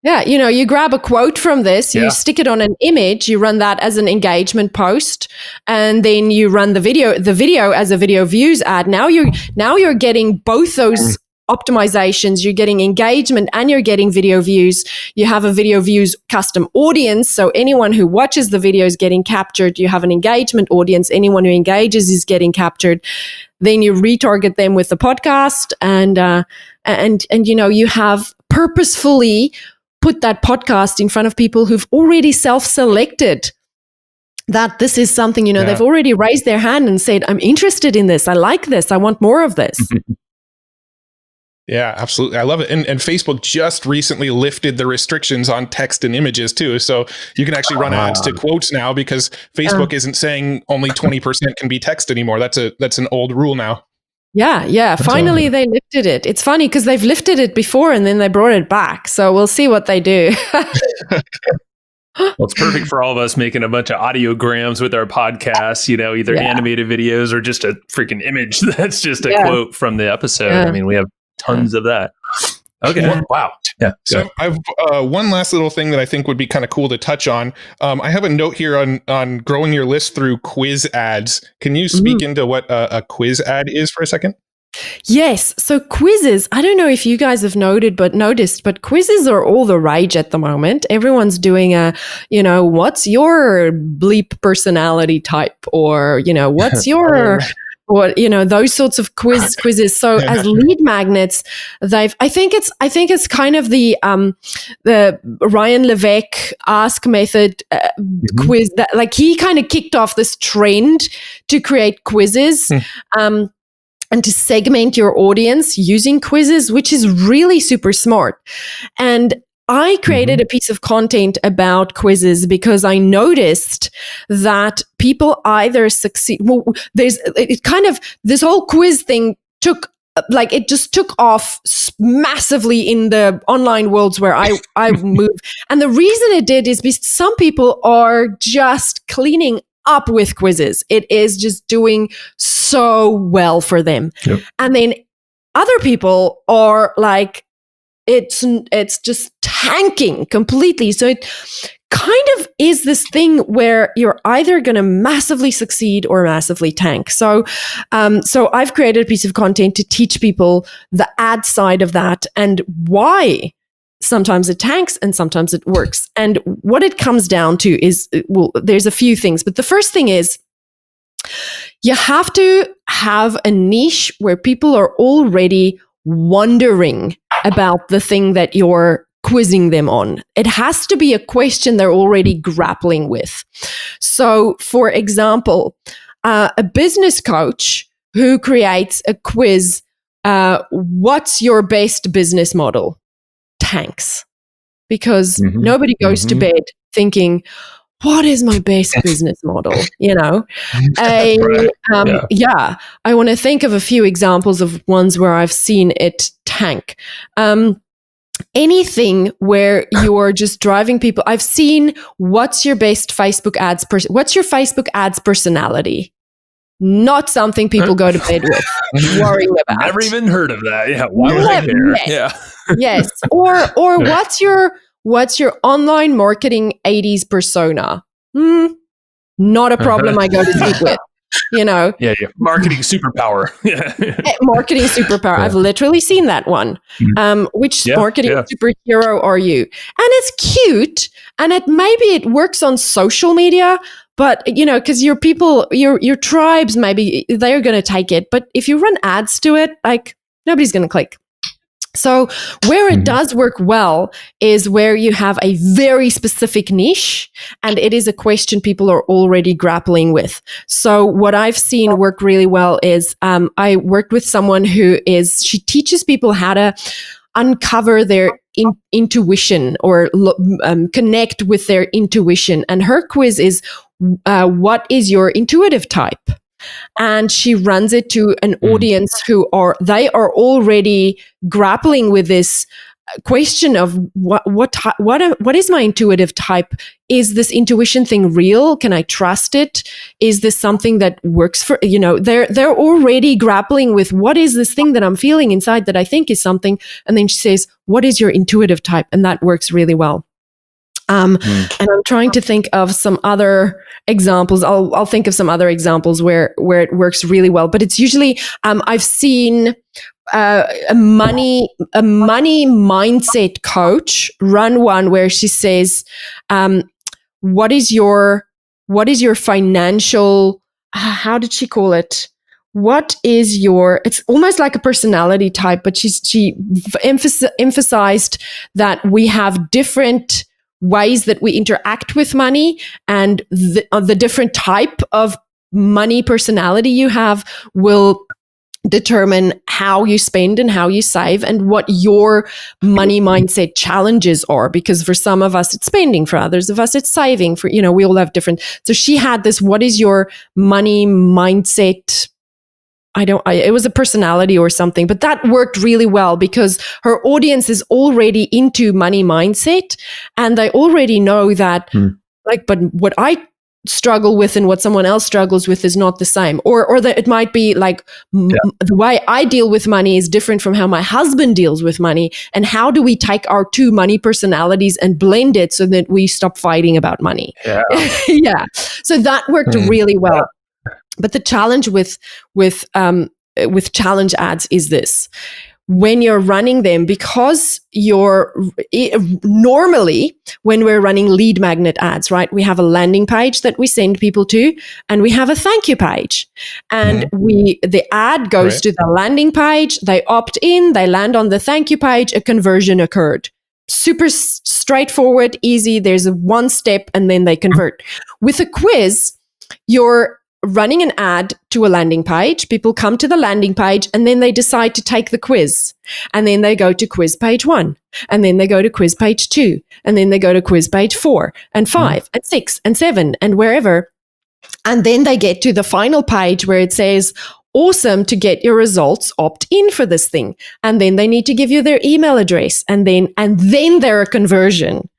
Yeah, you grab a quote from this, you stick it on an image, you run that as an engagement post, and then you run the video as a video views ad. Now you're getting both those optimizations. You're getting engagement and you're getting video views. You have a video views custom audience, so anyone who watches the video is getting captured. You have an engagement audience. Anyone who engages is getting captured. Then you retarget them with the podcast, and you have purposefully put that podcast in front of people who've already self-selected that this is something, they've already raised their hand and said, I'm interested in this. I like this. I want more of this. Yeah, absolutely. I love it. And Facebook just recently lifted the restrictions on text and images too. So you can actually run ads to quotes now because Facebook isn't saying only 20% can be text anymore. That's an old rule now. Yeah. Finally, they lifted it. It's funny because they've lifted it before and then they brought it back. So we'll see what they do. Well, it's perfect for all of us making a bunch of audiograms with our podcasts, either animated videos or just a freaking image that's just a quote from the episode. I mean, we have tons of that. Okay. Yeah. Wow. Yeah. So I've one last little thing that I think would be kind of cool to touch on. I have a note here on growing your list through quiz ads. Can you speak into what a quiz ad is for a second? Yes. So quizzes, I don't know if you guys have noticed, but quizzes are all the rage at the moment. Everyone's doing what's your bleep personality type, or, what's your... those sorts of quizzes. So as lead magnets, I think it's kind of the Ryan Levesque ask method quiz that, like, he kind of kicked off this trend to create quizzes. And to segment your audience using quizzes, which is really super smart. And I created a piece of content about quizzes because I noticed that people either succeed. Well, this whole quiz thing took off massively in the online worlds where I move. And the reason it did is because some people are just cleaning up with quizzes. It is just doing so well for them. Yep. And then other people are like, it's just tanking completely. So it kind of is this thing where you're either going to massively succeed or massively tank. So I've created a piece of content to teach people the ad side of that and why sometimes it tanks and sometimes it works. And what it comes down to is, there's a few things, but the first thing is you have to have a niche where people are already wondering about the thing that you're quizzing them on. It has to be a question they're already grappling with. So, for example, a business coach who creates a quiz, what's your best business model? Tanks. Because nobody goes to bed thinking, what is my best business model? I want to think of a few examples of ones where I've seen it tank. Anything where you're just driving people. I've seen what's your best Facebook ads what's your Facebook ads personality? Not something people go to bed with, worrying about. Never even heard of that. Yeah, why would I care? Yes. Yeah. Yes. Or what's your online marketing 80s persona? Not a problem I go to sleep with. Yeah. Marketing superpower. Marketing superpower. I've literally seen that one. Which marketing superhero are you? And it's cute, and it works on social media, but because your people, your tribes, maybe they're going to take it. But if you run ads to it, like nobody's going to click. So where it does work well is where you have a very specific niche and it is a question people are already grappling with. So what I've seen work really well is I worked with someone she teaches people how to uncover their intuition or connect with their intuition. And her quiz is, what is your intuitive type? And she runs it to an audience they are already grappling with this question of what is my intuitive type? Is this intuition thing real? Can I trust it? Is this something that works for, they're already grappling with what is this thing that I'm feeling inside that I think is something. And then she says, what is your intuitive type? And that works really well. And I'm trying to think of some other examples. I'll think of some other examples where it works really well. But it's usually I've seen a money mindset coach run one where she says, "What is your financial? How did she call it? What is your?" It's almost like a personality type, but she emphasized that we have different ways that we interact with money, and the different type of money personality you have will determine how you spend and how you save and what your money mindset challenges are. Because for some of us it's spending, for others of us it's saving, for we all have different. So she had this, what is your money mindset? It was a personality or something, but that worked really well because her audience is already into money mindset and they already know that, but what I struggle with and what someone else struggles with is not the same. Or that it might be like the way I deal with money is different from how my husband deals with money. And how do we take our two money personalities and blend it so that we stop fighting about money? Yeah. So that worked really well. But the challenge with challenge ads is this: when you're running them, because normally when we're running lead magnet ads, right? We have a landing page that we send people to, and we have a thank you page, and the ad goes to the landing page. They opt in, they land on the thank you page. A conversion occurred. Super straightforward, easy. There's one step, and then they convert. With a quiz, you're running an ad to a landing page. People come to the landing page and then they decide to take the quiz. And then they go to quiz page 1. And then they go to quiz page 2. And then they go to quiz page 4 and 5 and 6 and 7 and wherever. And then they get to the final page where it says, awesome, to get your results, opt in for this thing. And then they need to give you their email address. And then they're a conversion.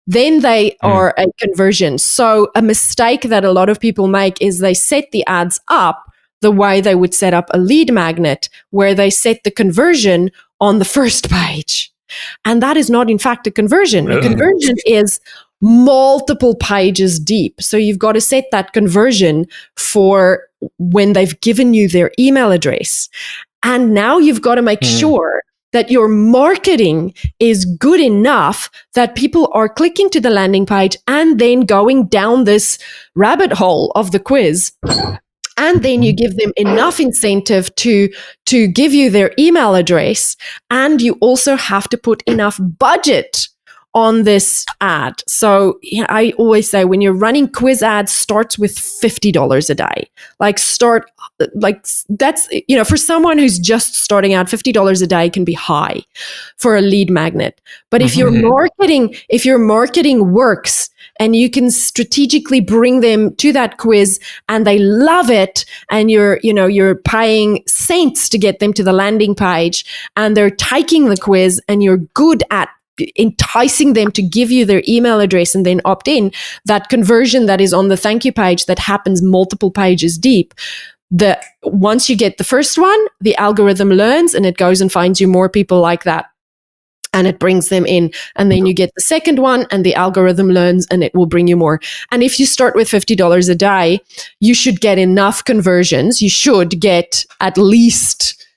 Then they are a conversion. So a mistake that a lot of people make is they set the ads up the way they would set up a lead magnet, where they set the conversion on the first page. And that is not, in fact, a conversion. A conversion is multiple pages deep. So you've got to set that conversion for when they've given you their email address. And now you've got to make sure that your marketing is good enough that people are clicking to the landing page and then going down this rabbit hole of the quiz. And then you give them enough incentive to give you their email address. And you also have to put enough budget on this ad. So I always say, when you're running quiz ads, starts with $50 a day. That's, for someone who's just starting out, $50 a day can be high for a lead magnet. But if your marketing works and you can strategically bring them to that quiz and they love it, and you're paying cents to get them to the landing page, and they're taking the quiz, and you're good at enticing them to give you their email address and then opt in, that conversion that is on the thank you page that happens multiple pages deep, once you get the first one, the algorithm learns and it goes and finds you more people like that. And it brings them in. And then you get the second one and the algorithm learns and it will bring you more. And if you start with $50 a day, you should get enough conversions. You should get at least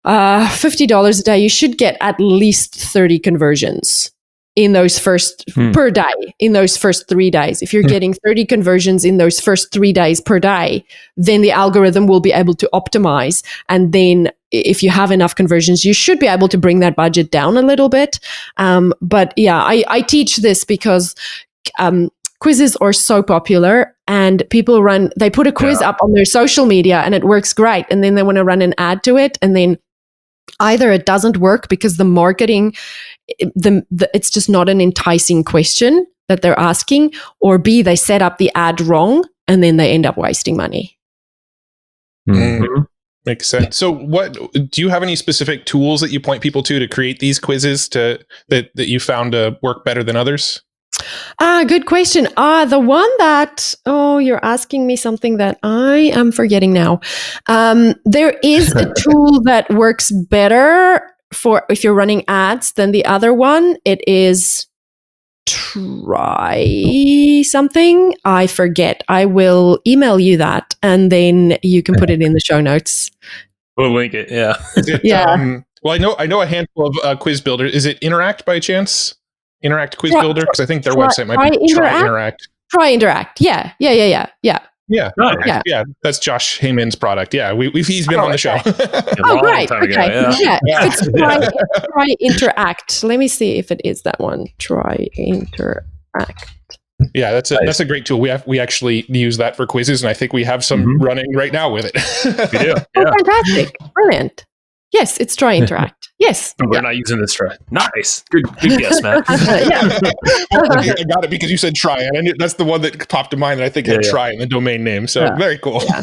$50 a day. You should get at least 30 conversions in those first per day, in those first 3 days. If you're getting 30 conversions in those first 3 days per day, then the algorithm will be able to optimize. And then if you have enough conversions, you should be able to bring that budget down a little bit. But yeah, I teach this because quizzes are so popular and people they put a quiz up on their social media and it works great. And then they want to run an ad to it. And then either it doesn't work because the marketing, it's just not an enticing question that they're asking, or B, they set up the ad wrong and then they end up wasting money. Mm-hmm. Makes sense. So do you have any specific tools that you point people to create these quizzes that you found to work better than others? Good question. The one that, you're asking me something that I am forgetting now. There is a tool that works better for if you're running ads than the other one. It is Try something. I forget. I will email you that and then you can put it in the show notes. We'll link it. Yeah. Well, I know a handful of quiz builders. Is it Interact by chance? Interact Quiz Builder? Because I think their website might be Try Interact. Try Interact. Yeah. Yeah, that's Josh Heyman's product. Yeah, he's been on the show. Great. Okay. Yeah. It's Try Interact. Let me see if it is that one. Try Interact. Yeah, that's a great tool. We actually use that for quizzes, and I think we have some running right now with it. We do. Oh, fantastic! Brilliant. Yes, it's Try Interact. Yes. We're not using this try. Nice. Good guess, Matt. I got it because you said try, and I knew that's the one that popped to mind. And I think had try in the domain name. So very cool. Yeah.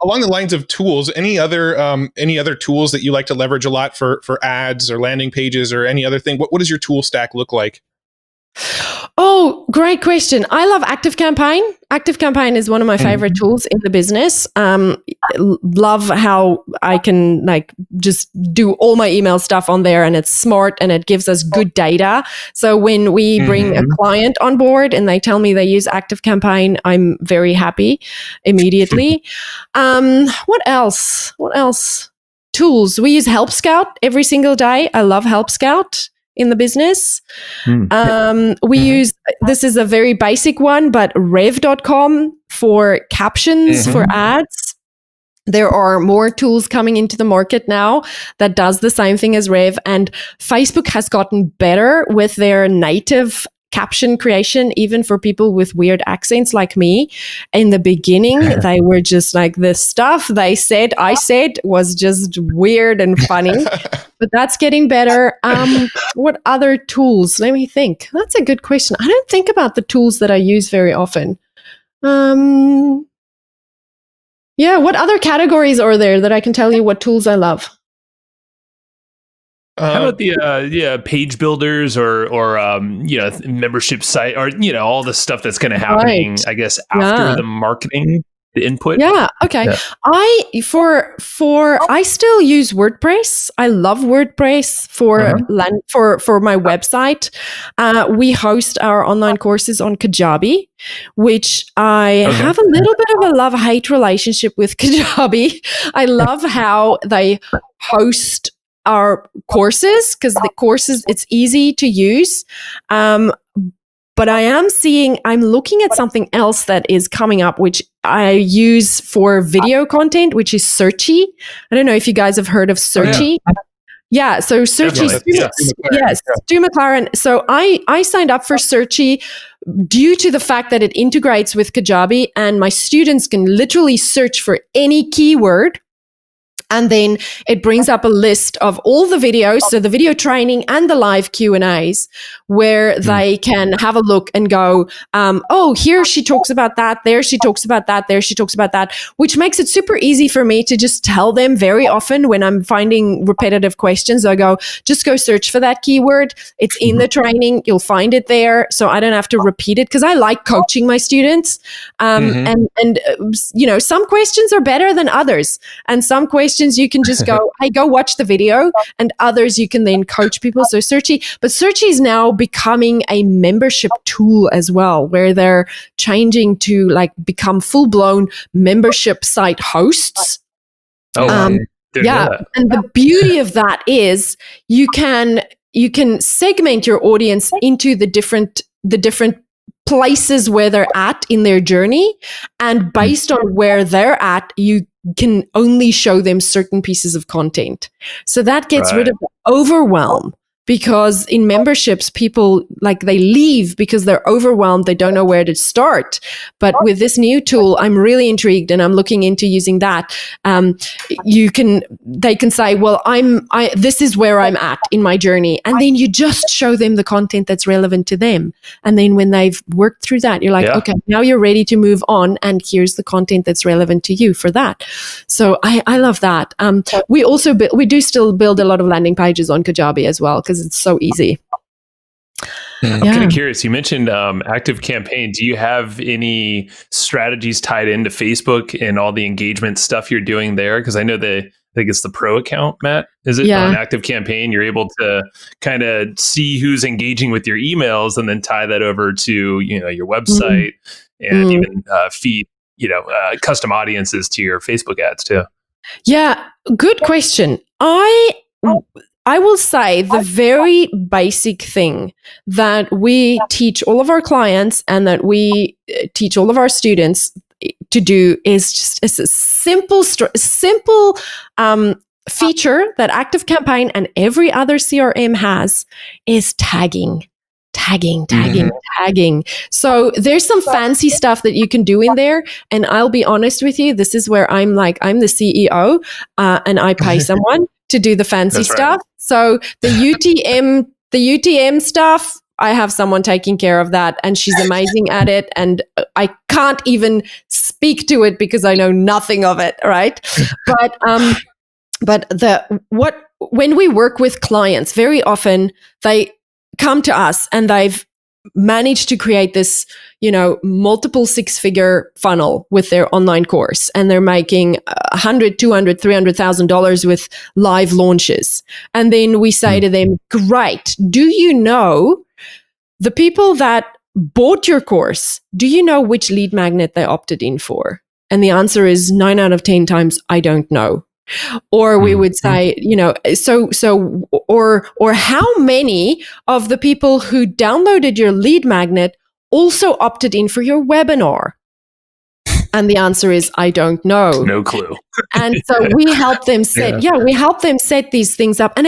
Along the lines of tools, any other tools that you like to leverage a lot for ads or landing pages or any other thing? What does your tool stack look like? Oh, great question. I love ActiveCampaign. ActiveCampaign is one of my favorite tools in the business. Love how I can just do all my email stuff on there, and it's smart and it gives us good data. So when we bring a client on board and they tell me they use ActiveCampaign, I'm very happy immediately. What else? Tools. We use Help Scout every single day. I love Help Scout in the business. We use, this is a very basic one, but rev.com for captions for ads. There are more tools coming into the market now that does the same thing as Rev, and Facebook has gotten better with their native caption creation, even for people with weird accents like me. In the beginning, they were just like, the stuff I said was just weird and funny, but that's getting better. What other tools? Let me think. That's a good question. I don't think about the tools that I use very often. What other categories are there that I can tell you what tools I love? How about the page builders or membership site, or all the stuff that's kind of happening, I guess, after the marketing, the input? Yeah. Okay. Yeah. I still use WordPress. I love WordPress for my website. We host our online courses on Kajabi, which I have a little bit of a love-hate relationship with Kajabi. I love how they host our courses, because the courses, it's easy to use. But I'm looking at something else that is coming up, which I use for video content, which is Searchy. I don't know if you guys have heard of Searchy. So Searchy, Stu McLaren. So I signed up for Searchy due to the fact that it integrates with Kajabi, and my students can literally search for any keyword And then it brings up a list of all the videos, so the video training and the live Q&As, where they can have a look and go, oh, here she talks about that, there she talks about that, there she talks about that, which makes it super easy for me to just tell them very often when I'm finding repetitive questions. I go, just go search for that keyword. It's in the training. You'll find it there. So I don't have to repeat it, because I like coaching my students. And you know, some questions are better than others. And some questions you can just go, hey, go watch the video, and others you can then coach people. So Searchy is now becoming a membership tool as well, where they're changing to like become full-blown membership site hosts. Oh, yeah. And the beauty of that is you can segment your audience into the different places where they're at in their journey, and based on where they're at, you can only show them certain pieces of content. So that gets rid of the overwhelm, because in memberships, people they leave because they're overwhelmed. They don't know where to start. But with this new tool, I'm really intrigued, and I'm looking into using that. They can say, well, this is where I'm at in my journey. And then you just show them the content that's relevant to them. And then when they've worked through that, you're like, okay, now you're ready to move on. And here's the content that's relevant to you for that. So I love that. We also, we do still build a lot of landing pages on Kajabi as well, because it's so easy. I'm kind of curious. You mentioned Active Campaign. Do you have any strategies tied into Facebook and all the engagement stuff you're doing there? Because I know I think it's the pro account, Matt. Is it on Active Campaign? You're able to kind of see who's engaging with your emails and then tie that over to your website and even feed custom audiences to your Facebook ads too. Yeah, good question. I will say the very basic thing that we teach all of our clients and that we teach all of our students to do is just a simple feature that Active Campaign and every other CRM has is tagging. So there's some fancy stuff that you can do in there. And I'll be honest with you, this is where I'm the CEO and I pay someone to do the fancy stuff. Right. So the UTM stuff, I have someone taking care of that, and she's amazing at it. And I can't even speak to it because I know nothing of it. Right. But when we work with clients, very often they come to us and they've managed to create this, multiple six-figure funnel with their online course, and they're making $100,000, $200,000, $300,000 with live launches. And then we say to them, great, do you know the people that bought your course? Do you know which lead magnet they opted in for? And the answer is 9 out of 10 times, I don't know. Or we would say, or how many of the people who downloaded your lead magnet also opted in for your webinar? And the answer is, I don't know. No clue. And so we help them set these things up. And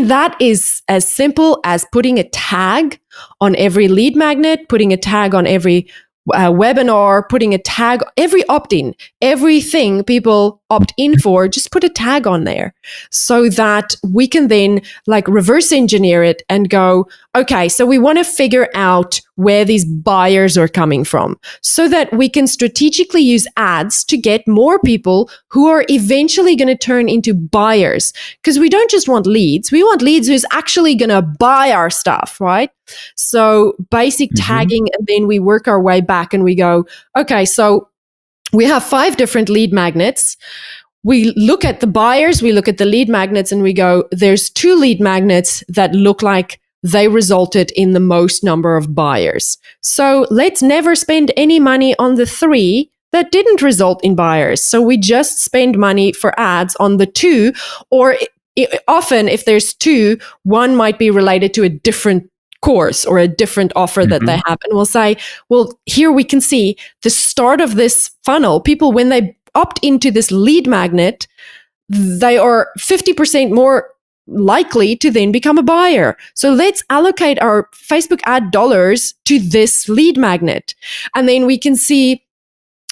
that is as simple as putting a tag on every lead magnet, putting a tag on every webinar, putting a tag, every opt-in, everything people opt in for, just put a tag on there so that we can then reverse engineer it and go, okay, so we want to figure out where these buyers are coming from so that we can strategically use ads to get more people who are eventually going to turn into buyers. Because we don't just want leads. We want leads who's actually going to buy our stuff, right? So basic tagging, and then we work our way back and we go, okay, so we have 5 different lead magnets. We look at the buyers, we look at the lead magnets, and we go, there's 2 lead magnets that look like they resulted in the most number of buyers. So let's never spend any money on the 3 that didn't result in buyers. So we just spend money for ads on the 2, or often if there's 2, one might be related to a different course or a different offer that they have. And we'll say, well, here we can see the start of this funnel. People, when they opt into this lead magnet, they are 50% more likely to then become a buyer. So let's allocate our Facebook ad dollars to this lead magnet. And then we can see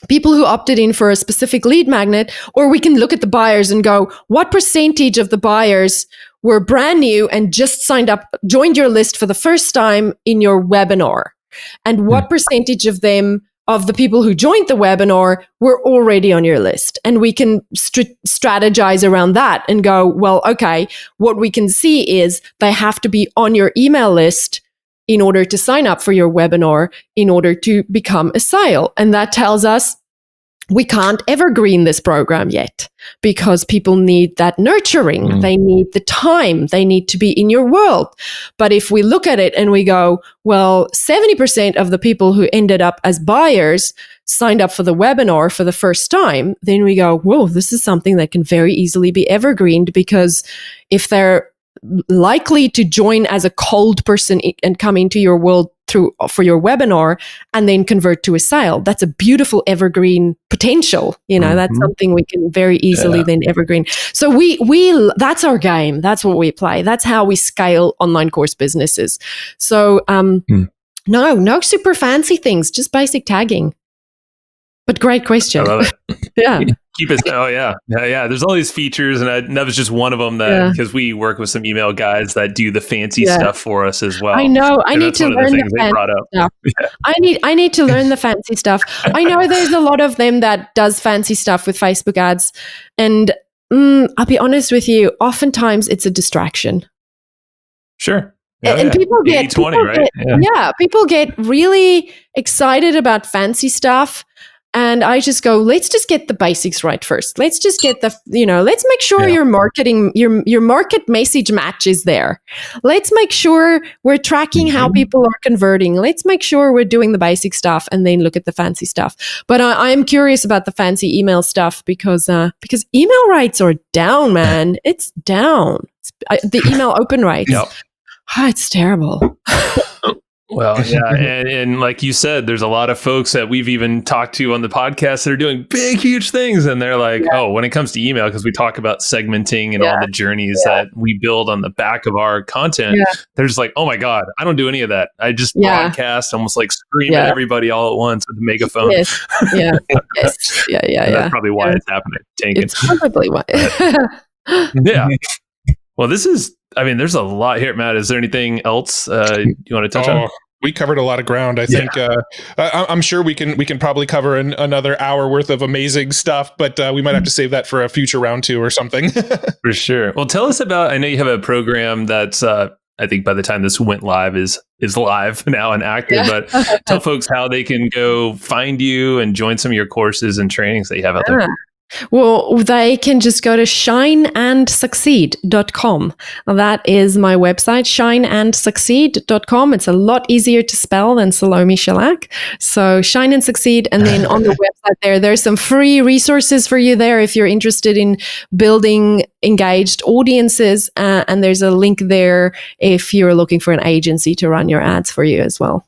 people who opted in for a specific lead magnet, or we can look at the buyers and go, what percentage of the buyers were brand new and just signed up, joined your list for the first time in your webinar? And what percentage of them, of the people who joined the webinar, were already on your list? And we can strategize around that and go, well, okay, what we can see is they have to be on your email list in order to sign up for your webinar, in order to become a sale. And that tells us we can't evergreen this program yet because people need that nurturing. They need the time. They need to be in your world. But if we look at it and we go, well, 70% of the people who ended up as buyers signed up for the webinar for the first time, then we go, whoa, this is something that can very easily be evergreened, because if they're likely to join as a cold person and come into your world for your webinar and then convert to a sale, that's a beautiful evergreen potential. That's something we can very easily then evergreen. So we that's our game. That's what we play. That's how we scale online course businesses. So no super fancy things, just basic tagging. But great question. I love it. Yeah. Keep it. Oh yeah. There's all these features, and that was just one of them because we work with some email guys that do the fancy stuff for us as well. I know. I need to learn the fancy stuff. I need to learn the fancy stuff. I know there's a lot of them that does fancy stuff with Facebook ads, and I'll be honest with you. Oftentimes, it's a distraction. Sure. And people get 80-20, right? People get really excited about fancy stuff. And I just go, let's just get the basics right first. Let's just get let's make sure your marketing, your market message match is there. Let's make sure we're tracking how people are converting. Let's make sure we're doing the basic stuff and then look at the fancy stuff. But I am curious about the fancy email stuff because email rates are down, man. It's down. The email open rates. It's terrible. Well, yeah. And like you said, there's a lot of folks that we've even talked to on the podcast that are doing big, huge things. And they're like, when it comes to email, because we talk about segmenting and all the journeys that we build on the back of our content, they're just like, oh my God, I don't do any of that. I just broadcast, almost like scream at everybody all at once with a megaphone. That's probably why it's happening. It's probably why. Well, there's a lot here, Matt. Is there anything else you want to touch on? We covered a lot of ground. I think I'm sure we can probably cover another hour worth of amazing stuff, but we might have to save that for a future round 2 or something. For sure. Well, tell us about, I know you have a program that's, I think by the time this went live is live now and active, but tell folks how they can go find you and join some of your courses and trainings that you have out there. Well, they can just go to shineandsucceed.com. That is my website, shineandsucceed.com. It's a lot easier to spell than Salome Schillack. So Shine and Succeed. And then on the website there's some free resources for you there if you're interested in building engaged audiences. And there's a link there if you're looking for an agency to run your ads for you as well.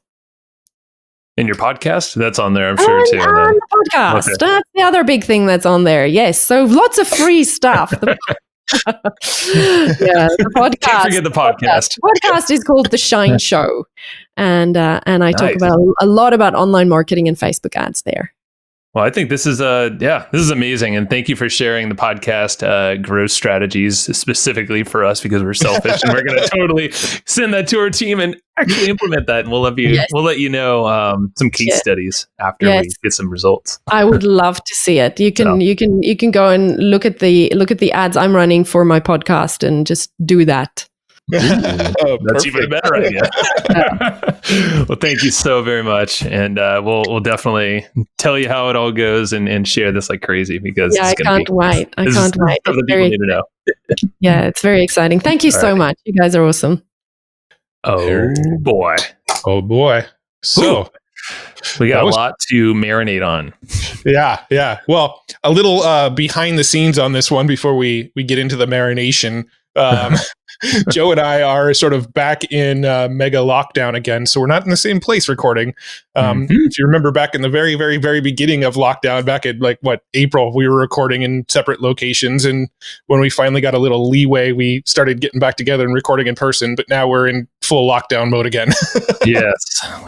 In your podcast? That's on there, I'm sure, too. On the podcast. Okay. That's the other big thing that's on there. Yes. So lots of free stuff. The podcast. Can't forget the podcast. The podcast is called The Shine Show. And I talk about a lot about online marketing and Facebook ads there. Well, I think this is amazing. And thank you for sharing the podcast growth strategies specifically for us, because we're selfish and we're going to totally send that to our team and actually implement that. And we'll let you know some case studies after we get some results. I would love to see it. You can go and look at the ads I'm running for my podcast and just do that. That's even a better idea. Well, thank you so very much, and we'll definitely tell you how it all goes and share this like crazy, because I can't wait. I can't wait. Other people need to know. It's very exciting. Thank you so much. You guys are awesome. Oh boy. So we got a lot to marinate on. Yeah. Well, a little behind the scenes on this one before we get into the marination. Joe and I are sort of back in mega lockdown again, so we're not in the same place recording. If you remember back in the very, very, very beginning of lockdown, back at April, we were recording in separate locations, and when we finally got a little leeway, we started getting back together and recording in person. But now we're in full lockdown mode again. Yes,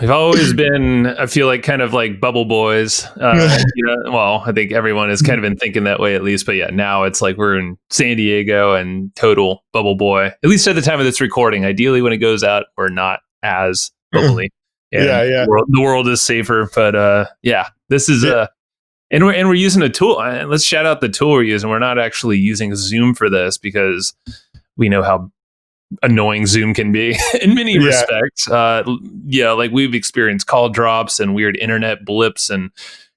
we've always been, I feel like, kind of like bubble boys. Well, I think everyone has kind of been thinking that way at least. But yeah, now it's like we're in San Diego and total bubble boy, at least at the time of this recording. Ideally, when it goes out, we're not as bubbly. Yeah. The world is safer. But this is and we're using a tool. Let's shout out the tool we're using. We're not actually using Zoom for this because we know how annoying Zoom can be in many respects. Like we've experienced call drops and weird internet blips and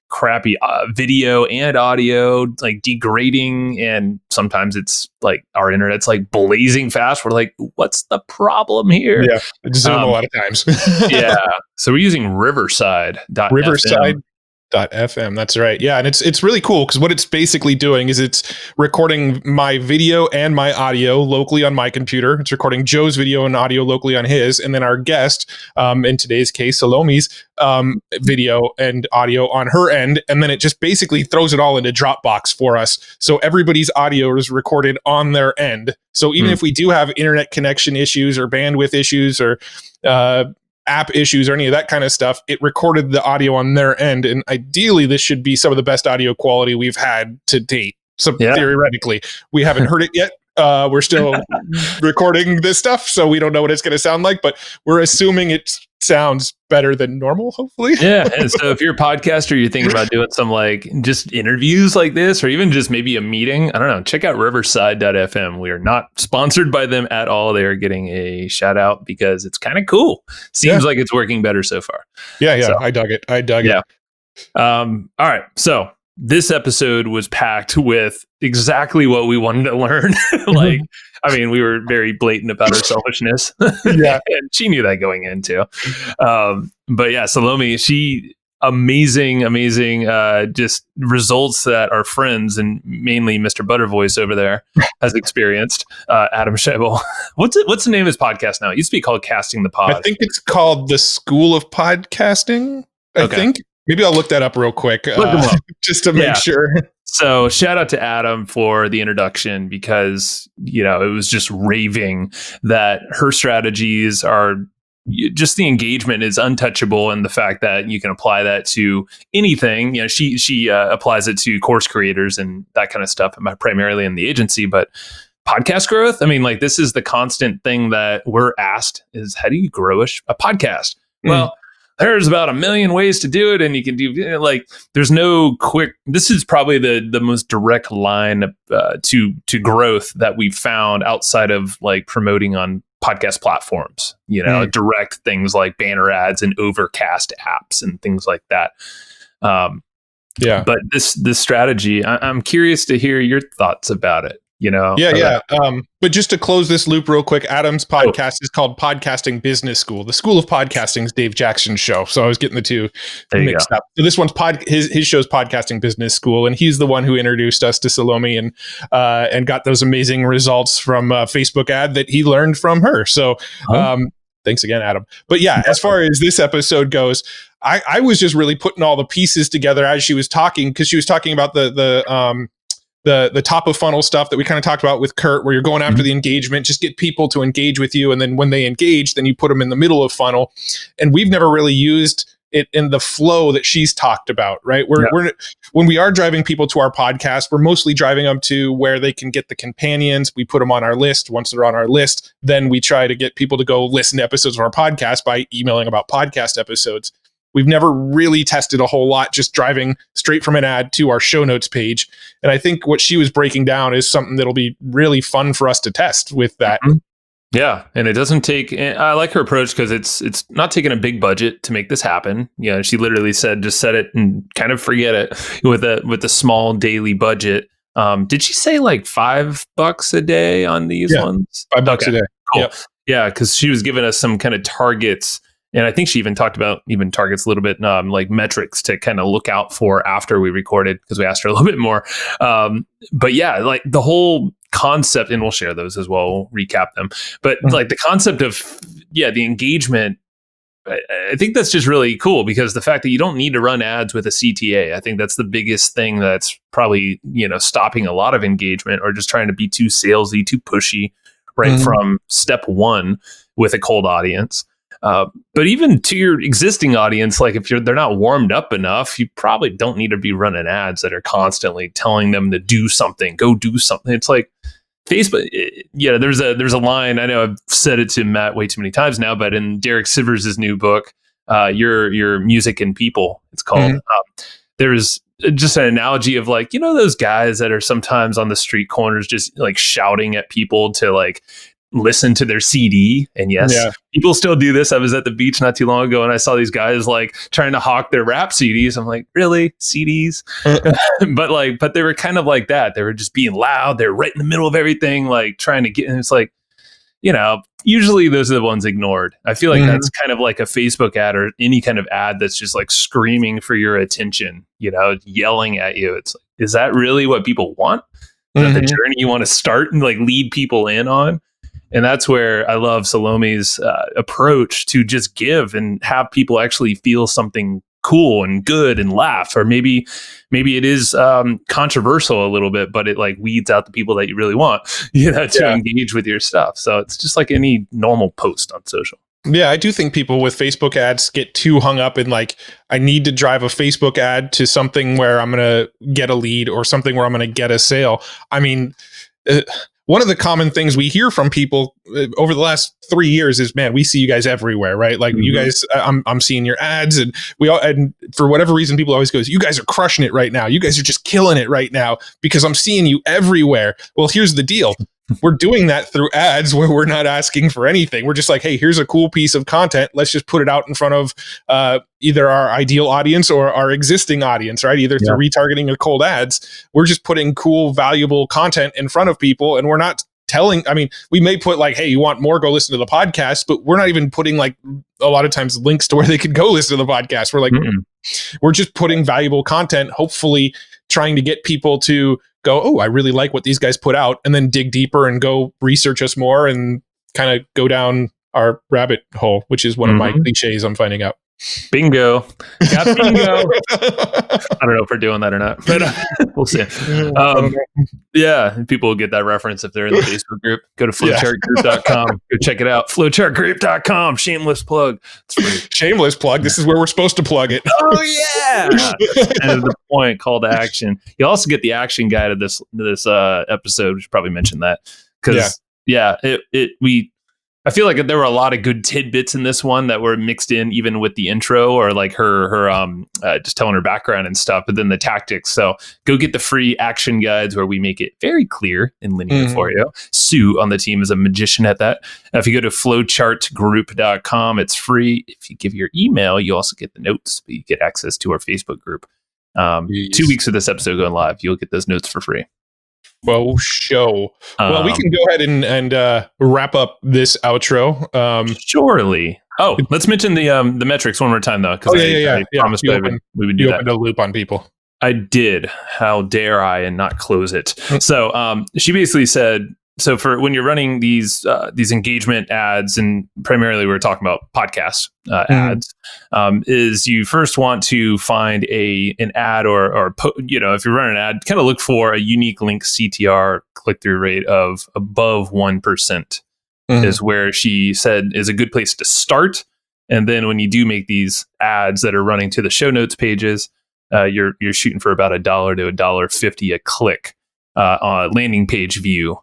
crappy video and audio, like degrading. And sometimes it's like our internet's like blazing fast. We're like, what's the problem here? Yeah, Zoom a lot of times. So we're using Riverside.fm. Riverside.fm. That's right. Yeah. And it's really cool because what it's basically doing is it's recording my video and my audio locally on my computer. It's recording Joe's video and audio locally on his. And then our guest, in today's case, Salome's video and audio on her end. And then it just basically throws it all into Dropbox for us. So everybody's audio is recorded on their end. So even if we do have internet connection issues or bandwidth issues or app issues or any of that kind of stuff, it recorded the audio on their end. And ideally, this should be some of the best audio quality we've had to date. So theoretically, we haven't heard it yet. We're still recording this stuff, so we don't know what it's going to sound like, but we're assuming it sounds better than normal, hopefully. Yeah. And so if you're a podcaster, you're thinking about doing some like just interviews like this, or even just maybe a meeting, I don't know, check out Riverside.fm. We are not sponsored by them at all. They are getting a shout out because it's kind of cool. Seems like it's working better so far. Yeah. So, I dug it. All right. So this episode was packed with exactly what we wanted to learn. We were very blatant about our selfishness. And she knew that going into. But yeah, Salome, amazing, just results that our friends and mainly Mr. Buttervoice over there has experienced. Adam Scheibel. What's the name of his podcast now? It used to be called Casting the Pod. I think it's called The School of Podcasting. I think. Maybe I'll look that up real quick just to make sure. So shout out to Adam for the introduction because, it was just raving that her strategies are just the engagement is untouchable. And the fact that you can apply that to anything, she applies it to course creators and that kind of stuff, primarily in the agency, but podcast growth. This is the constant thing that we're asked is how do you grow a podcast? Well, there's about 1 million ways to do it. And you can do there's no quick, this is probably the most direct line to growth that we've found outside of like promoting on podcast platforms, direct things like banner ads and Overcast apps and things like that. But this strategy, I'm curious to hear your thoughts about it. But just to close this loop real quick, Adam's podcast is called Podcasting Business School. The School of Podcasting is Dave Jackson's show. So I was getting the two mixed up. So this one's his show's Podcasting Business School, and he's the one who introduced us to Salome and got those amazing results from a Facebook ad that he learned from her. So thanks again, Adam. But as far as this episode goes, I was just really putting all the pieces together as she was talking, because she was talking about the top of funnel stuff that we kind of talked about with Kurt, where you're going after the engagement, just get people to engage with you. And then when they engage, then you put them in the middle of funnel. And we've never really used it in the flow that she's talked about, right? We're when we are driving people to our podcast, we're mostly driving them to where they can get the companions. We put them on our list. Once they're on our list, then we try to get people to go listen to episodes of our podcast by emailing about podcast episodes. We've never really tested a whole lot, just driving straight from an ad to our show notes page. And I think what she was breaking down is something that'll be really fun for us to test with that. Yeah. And it doesn't take, I like her approach because it's not taking a big budget to make this happen. She literally said, just set it and kind of forget it with a small daily budget. Did she say like $5 a day on these ones? $5 a day. Cool. Yep. Yeah. Cause she was giving us some kind of targets. And I think she even talked about targets a little bit, like metrics to kind of look out for after we recorded, because we asked her a little bit more. But like the whole concept, and we'll share those as well, we'll recap them. But like the concept of, the engagement, I think that's just really cool, because the fact that you don't need to run ads with a CTA, I think that's the biggest thing that's probably, stopping a lot of engagement, or just trying to be too salesy, too pushy, right from step one with a cold audience. But even to your existing audience, like if they're not warmed up enough, you probably don't need to be running ads that are constantly telling them to do something, go do something. It's like Facebook. Yeah, there's a line. I know I've said it to Matt way too many times now, but in Derek Sivers' new book, your music and people, it's called. There's just an analogy of like, those guys that are sometimes on the street corners just like shouting at people to like listen to their CD. And yes, people still do this. I was at the beach not too long ago and I saw these guys like trying to hawk their rap CDs. I'm like, really? CDs? but they were kind of like that. They were just being loud. They're right in the middle of everything, like trying to get, and it's like, usually those are the ones ignored. I feel like that's kind of like a Facebook ad or any kind of ad that's just like screaming for your attention, yelling at you. It's like, is that really what people want? Is that the journey you want to start and like lead people in on? And that's where I love Salome's approach to just give and have people actually feel something cool and good and laugh. Or maybe it is controversial a little bit, but it like weeds out the people that you really want, to engage with your stuff. So it's just like any normal post on social. Yeah, I do think people with Facebook ads get too hung up in like, I need to drive a Facebook ad to something where I'm going to get a lead or something where I'm going to get a sale. I mean, one of the common things we hear from people over the last 3 years is, man, we see you guys everywhere, right? Like you guys, I'm seeing your ads and and for whatever reason, people always goes, you guys are crushing it right now. You guys are just killing it right now because I'm seeing you everywhere. Well, here's the deal. We're doing that through ads where we're not asking for anything. We're just like, hey, here's a cool piece of content. Let's just put it out in front of either our ideal audience or our existing audience, right? Either through retargeting or cold ads. We're just putting cool, valuable content in front of people. And we're not we may put like, hey, you want more, go listen to the podcast, but we're not even putting like a lot of times links to where they could go listen to the podcast. We're like, we're just putting valuable content, hopefully trying to get people to go, oh, I really like what these guys put out, and then dig deeper and go research us more and kind of go down our rabbit hole, which is one of my cliches I'm finding out. Bingo. Got bingo. I don't know if we're doing that or not, but we'll see. People will get that reference if they're in the Facebook group. Go to flowchartgroup.com. Go check it out. Flowchartgroup.com. Shameless plug. It's free. Shameless plug. This is where we're supposed to plug it. Oh, yeah. And the point, call to action. You also get the action guide of this episode. We should probably mention that. Because, I feel like there were a lot of good tidbits in this one that were mixed in even with the intro or like her just telling her background and stuff, but then the tactics. So go get the free action guides where we make it very clear and linear for you. Sue on the team is a magician at that. If you go to flowchartgroup.com, it's free. If you give your email, you also get the notes, but you get access to our Facebook group. 2 weeks of this episode going live, you'll get those notes for free. Well, we can go ahead and wrap up this outro. Surely. Oh, let's mention the metrics one more time, though. Because I promised we would do that. You opened a loop on people. I did. How dare I and not close it? So she basically said, so for when you're running these engagement ads, and primarily we're talking about podcast ads, is you first want to find an ad or if you're running an ad, kind of look for a unique link CTR click-through rate of above 1%. Is where she said is a good place to start. And then when you do make these ads that are running to the show notes pages, you're shooting for about $1 to $1.50 a click on a landing page view.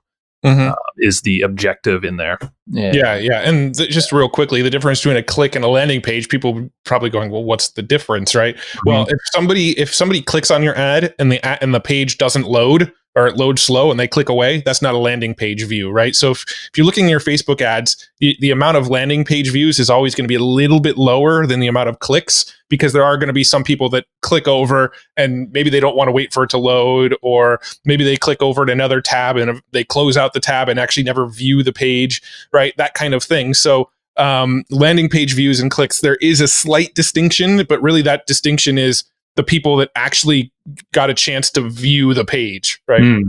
Is the objective in there. Yeah. And just real quickly, the difference between a click and a landing page, people probably going, well, what's the difference, right? Well, if somebody clicks on your ad and the page doesn't load, or it loads slow and they click away, that's not a landing page view, right? So if you're looking at your Facebook ads, the amount of landing page views is always going to be a little bit lower than the amount of clicks, because there are going to be some people that click over and maybe they don't want to wait for it to load, or maybe they click over to another tab and they close out the tab and actually never view the page, right? That kind of thing. So landing page views and clicks, there is a slight distinction, but really that distinction is the people that actually got a chance to view the page, right?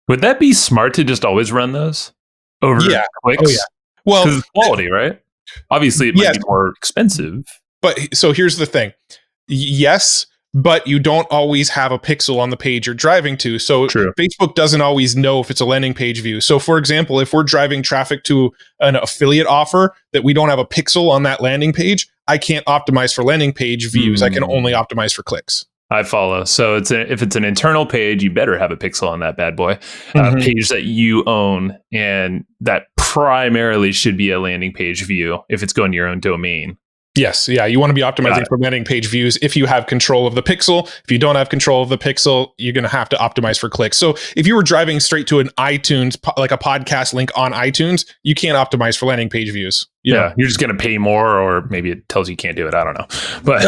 Would that be smart to just always run those over clicks? Oh, yeah. Well, because it's quality, right? Obviously, it might be more expensive. But so here's the thing. Yes, but you don't always have a pixel on the page you're driving to. So True. Facebook doesn't always know if it's a landing page view. So for example, if we're driving traffic to an affiliate offer that we don't have a pixel on that landing page, I can't optimize for landing page views. I can only optimize for clicks. I follow. So if it's an internal page, you better have a pixel on that bad boy. Page that you own, and that primarily should be a landing page view if it's going to your own domain. Yes. Yeah. You want to be optimizing for landing page views if you have control of the pixel. If you don't have control of the pixel, you're going to have to optimize for clicks. So if you were driving straight to an iTunes, like a podcast link on iTunes, you can't optimize for landing page views. Yeah. You're just going to pay more, or maybe it tells you can't do it. I don't know. But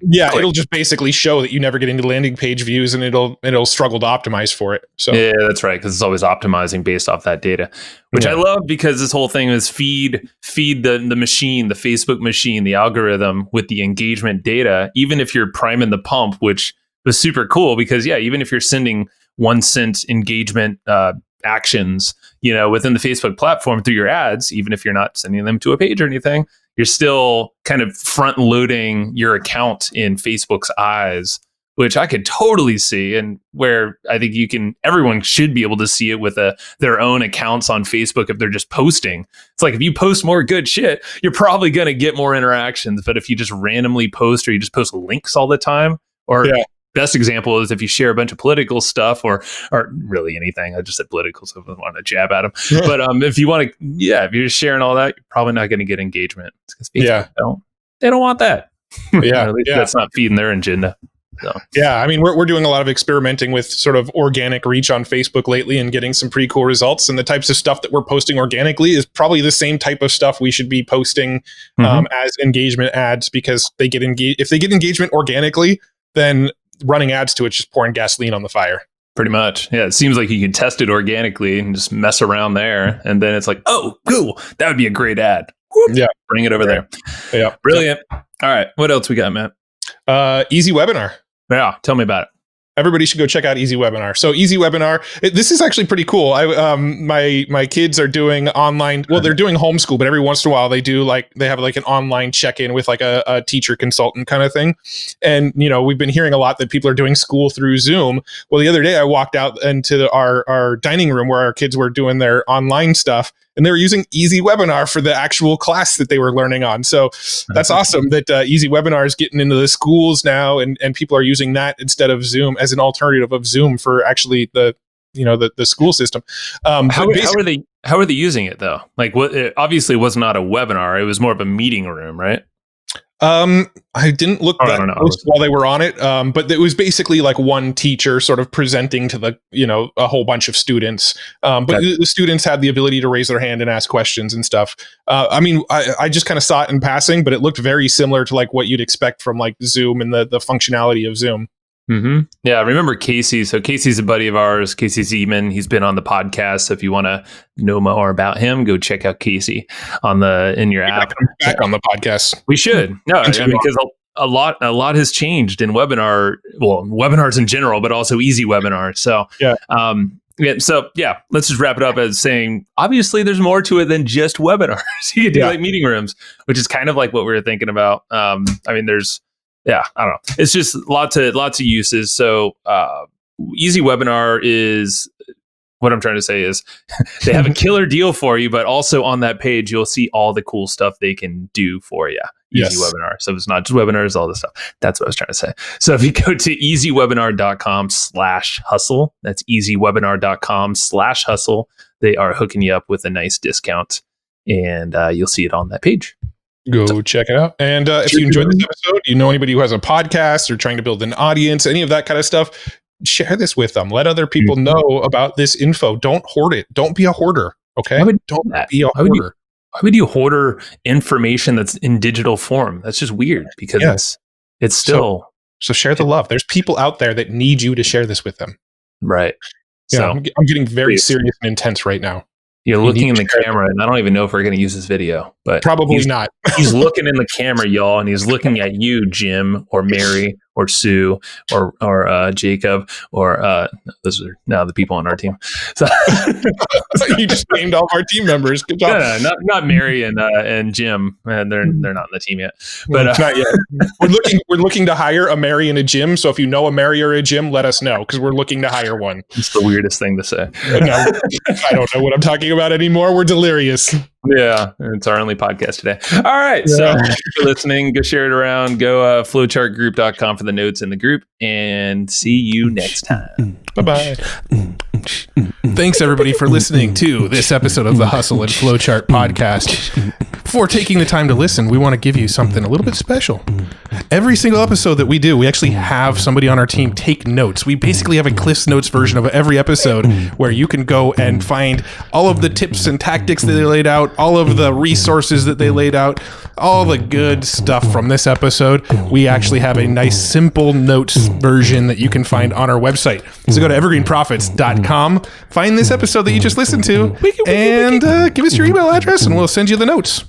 yeah, it'll just basically show that you never get into landing page views, and it'll struggle to optimize for it. So yeah, that's right. Because it's always optimizing based off that data, which I love, because this whole thing is feed the machine, the Facebook machine, the algorithm with the engagement data, even if you're priming the pump, which was super cool, because even if you're sending 1 cent engagement actions, within the Facebook platform through your ads, even if you're not sending them to a page or anything, you're still kind of front loading your account in Facebook's eyes, which I could totally see, and where I think everyone should be able to see it with their own accounts on Facebook if they're just posting. It's like, if you post more good shit, you're probably going to get more interactions. But if you just randomly post, or you just post links all the time, or best example is if you share a bunch of political stuff, or really anything. I just said political, so I don't want to jab at them. But if you want to, if you're just sharing all that, you're probably not going to get engagement, because Facebook they don't want that. At least that's not feeding their agenda. So. Yeah, I mean, we're doing a lot of experimenting with sort of organic reach on Facebook lately, and getting some pretty cool results. And the types of stuff that we're posting organically is probably the same type of stuff we should be posting as engagement ads, because they get if they get engagement organically, then running ads to it's just pouring gasoline on the fire. Pretty much. Yeah, it seems like you can test it organically and just mess around there, and then it's like, oh, cool, that would be a great ad. Whoop, bring it over there. Yeah, brilliant. All right, what else we got, Matt? Easy Webinar. Yeah, tell me about it. Everybody should go check out Easy Webinar. So Easy Webinar, this is actually pretty cool. My kids are doing online. Well, they're doing homeschool, but every once in a while they have an online check-in with like a teacher consultant kind of thing. And we've been hearing a lot that people are doing school through Zoom. Well, the other day I walked out into our dining room where our kids were doing their online stuff, and they were using Easy Webinar for the actual class that they were learning on. So that's awesome that Easy Webinar is getting into the schools now, and people are using that instead of Zoom as an alternative of Zoom for actually the school system. How are they using it though? Like, it obviously was not a webinar; it was more of a meeting room, right? I didn't look that close while they were on it, but it was basically like one teacher sort of presenting to a whole bunch of students. But the students had the ability to raise their hand and ask questions and stuff. I just kind of saw it in passing, but it looked very similar to like what you'd expect from like Zoom and the functionality of Zoom. Mm-hmm. Yeah, I remember Casey. So Casey's a buddy of ours, Casey Zeman. He's been on the podcast. So if you want to know more about him, go check out Casey in your app. Back on the podcast. We should. No, because a lot has changed in webinars in general, but also Easy Webinars. So let's just wrap it up as saying, obviously there's more to it than just webinars. You can do like meeting rooms, which is kind of like what we were thinking about. I don't know. It's just lots of uses. So Easy Webinar is, what I'm trying to say is they have a killer deal for you, but also on that page, you'll see all the cool stuff they can do for you. Easy Webinar. So it's not just webinars, all this stuff. That's what I was trying to say. So if you go to easywebinar.com/hustle, that's easywebinar.com/hustle, they are hooking you up with a nice discount, and you'll see it on that page. Go check it out. And if you enjoyed this episode, anybody who has a podcast or trying to build an audience, any of that kind of stuff, share this with them. Let other people know about this info. Don't hoard it. Don't be a hoarder. Okay? Don't be a hoarder. Why would you hoarder information that's in digital form? That's just weird, because it's still... So share the love. There's people out there that need you to share this with them. Right. Yeah, so I'm getting very serious and intense right now. You're looking in the camera, and I don't even know if we're going to use this video, but probably not. He's looking in the camera, y'all, and he's looking at you, Jim or Mary or Sue or Jacob or those are now the people on our team. So You just named all of our team members. Good job. no, not Mary and Jim. And they're not on the team yet. But not yet. We're looking to hire a Mary and a Jim. So if you know a Mary or a Jim, let us know because we're looking to hire one. It's the weirdest thing to say. No, I don't know what I'm talking about anymore. We're delirious. Yeah, it's our only podcast today. All right, so thanks for listening. Go share it around. Go flowchartgroup.com for the notes in the group, and see you next time. Bye-bye. Thanks, everybody, for listening to this episode of the Hustle and Flowchart podcast. Before taking the time to listen, we want to give you something a little bit special. Every single episode that we do, we actually have somebody on our team take notes. We basically have a Cliff's Notes version of every episode where you can go and find all of the tips and tactics that they laid out, all of the resources that they laid out, all the good stuff from this episode. We actually have a nice, simple notes version that you can find on our website. So go to evergreenprofits.com, find this episode that you just listened to, and give us your email address, and we'll send you the notes.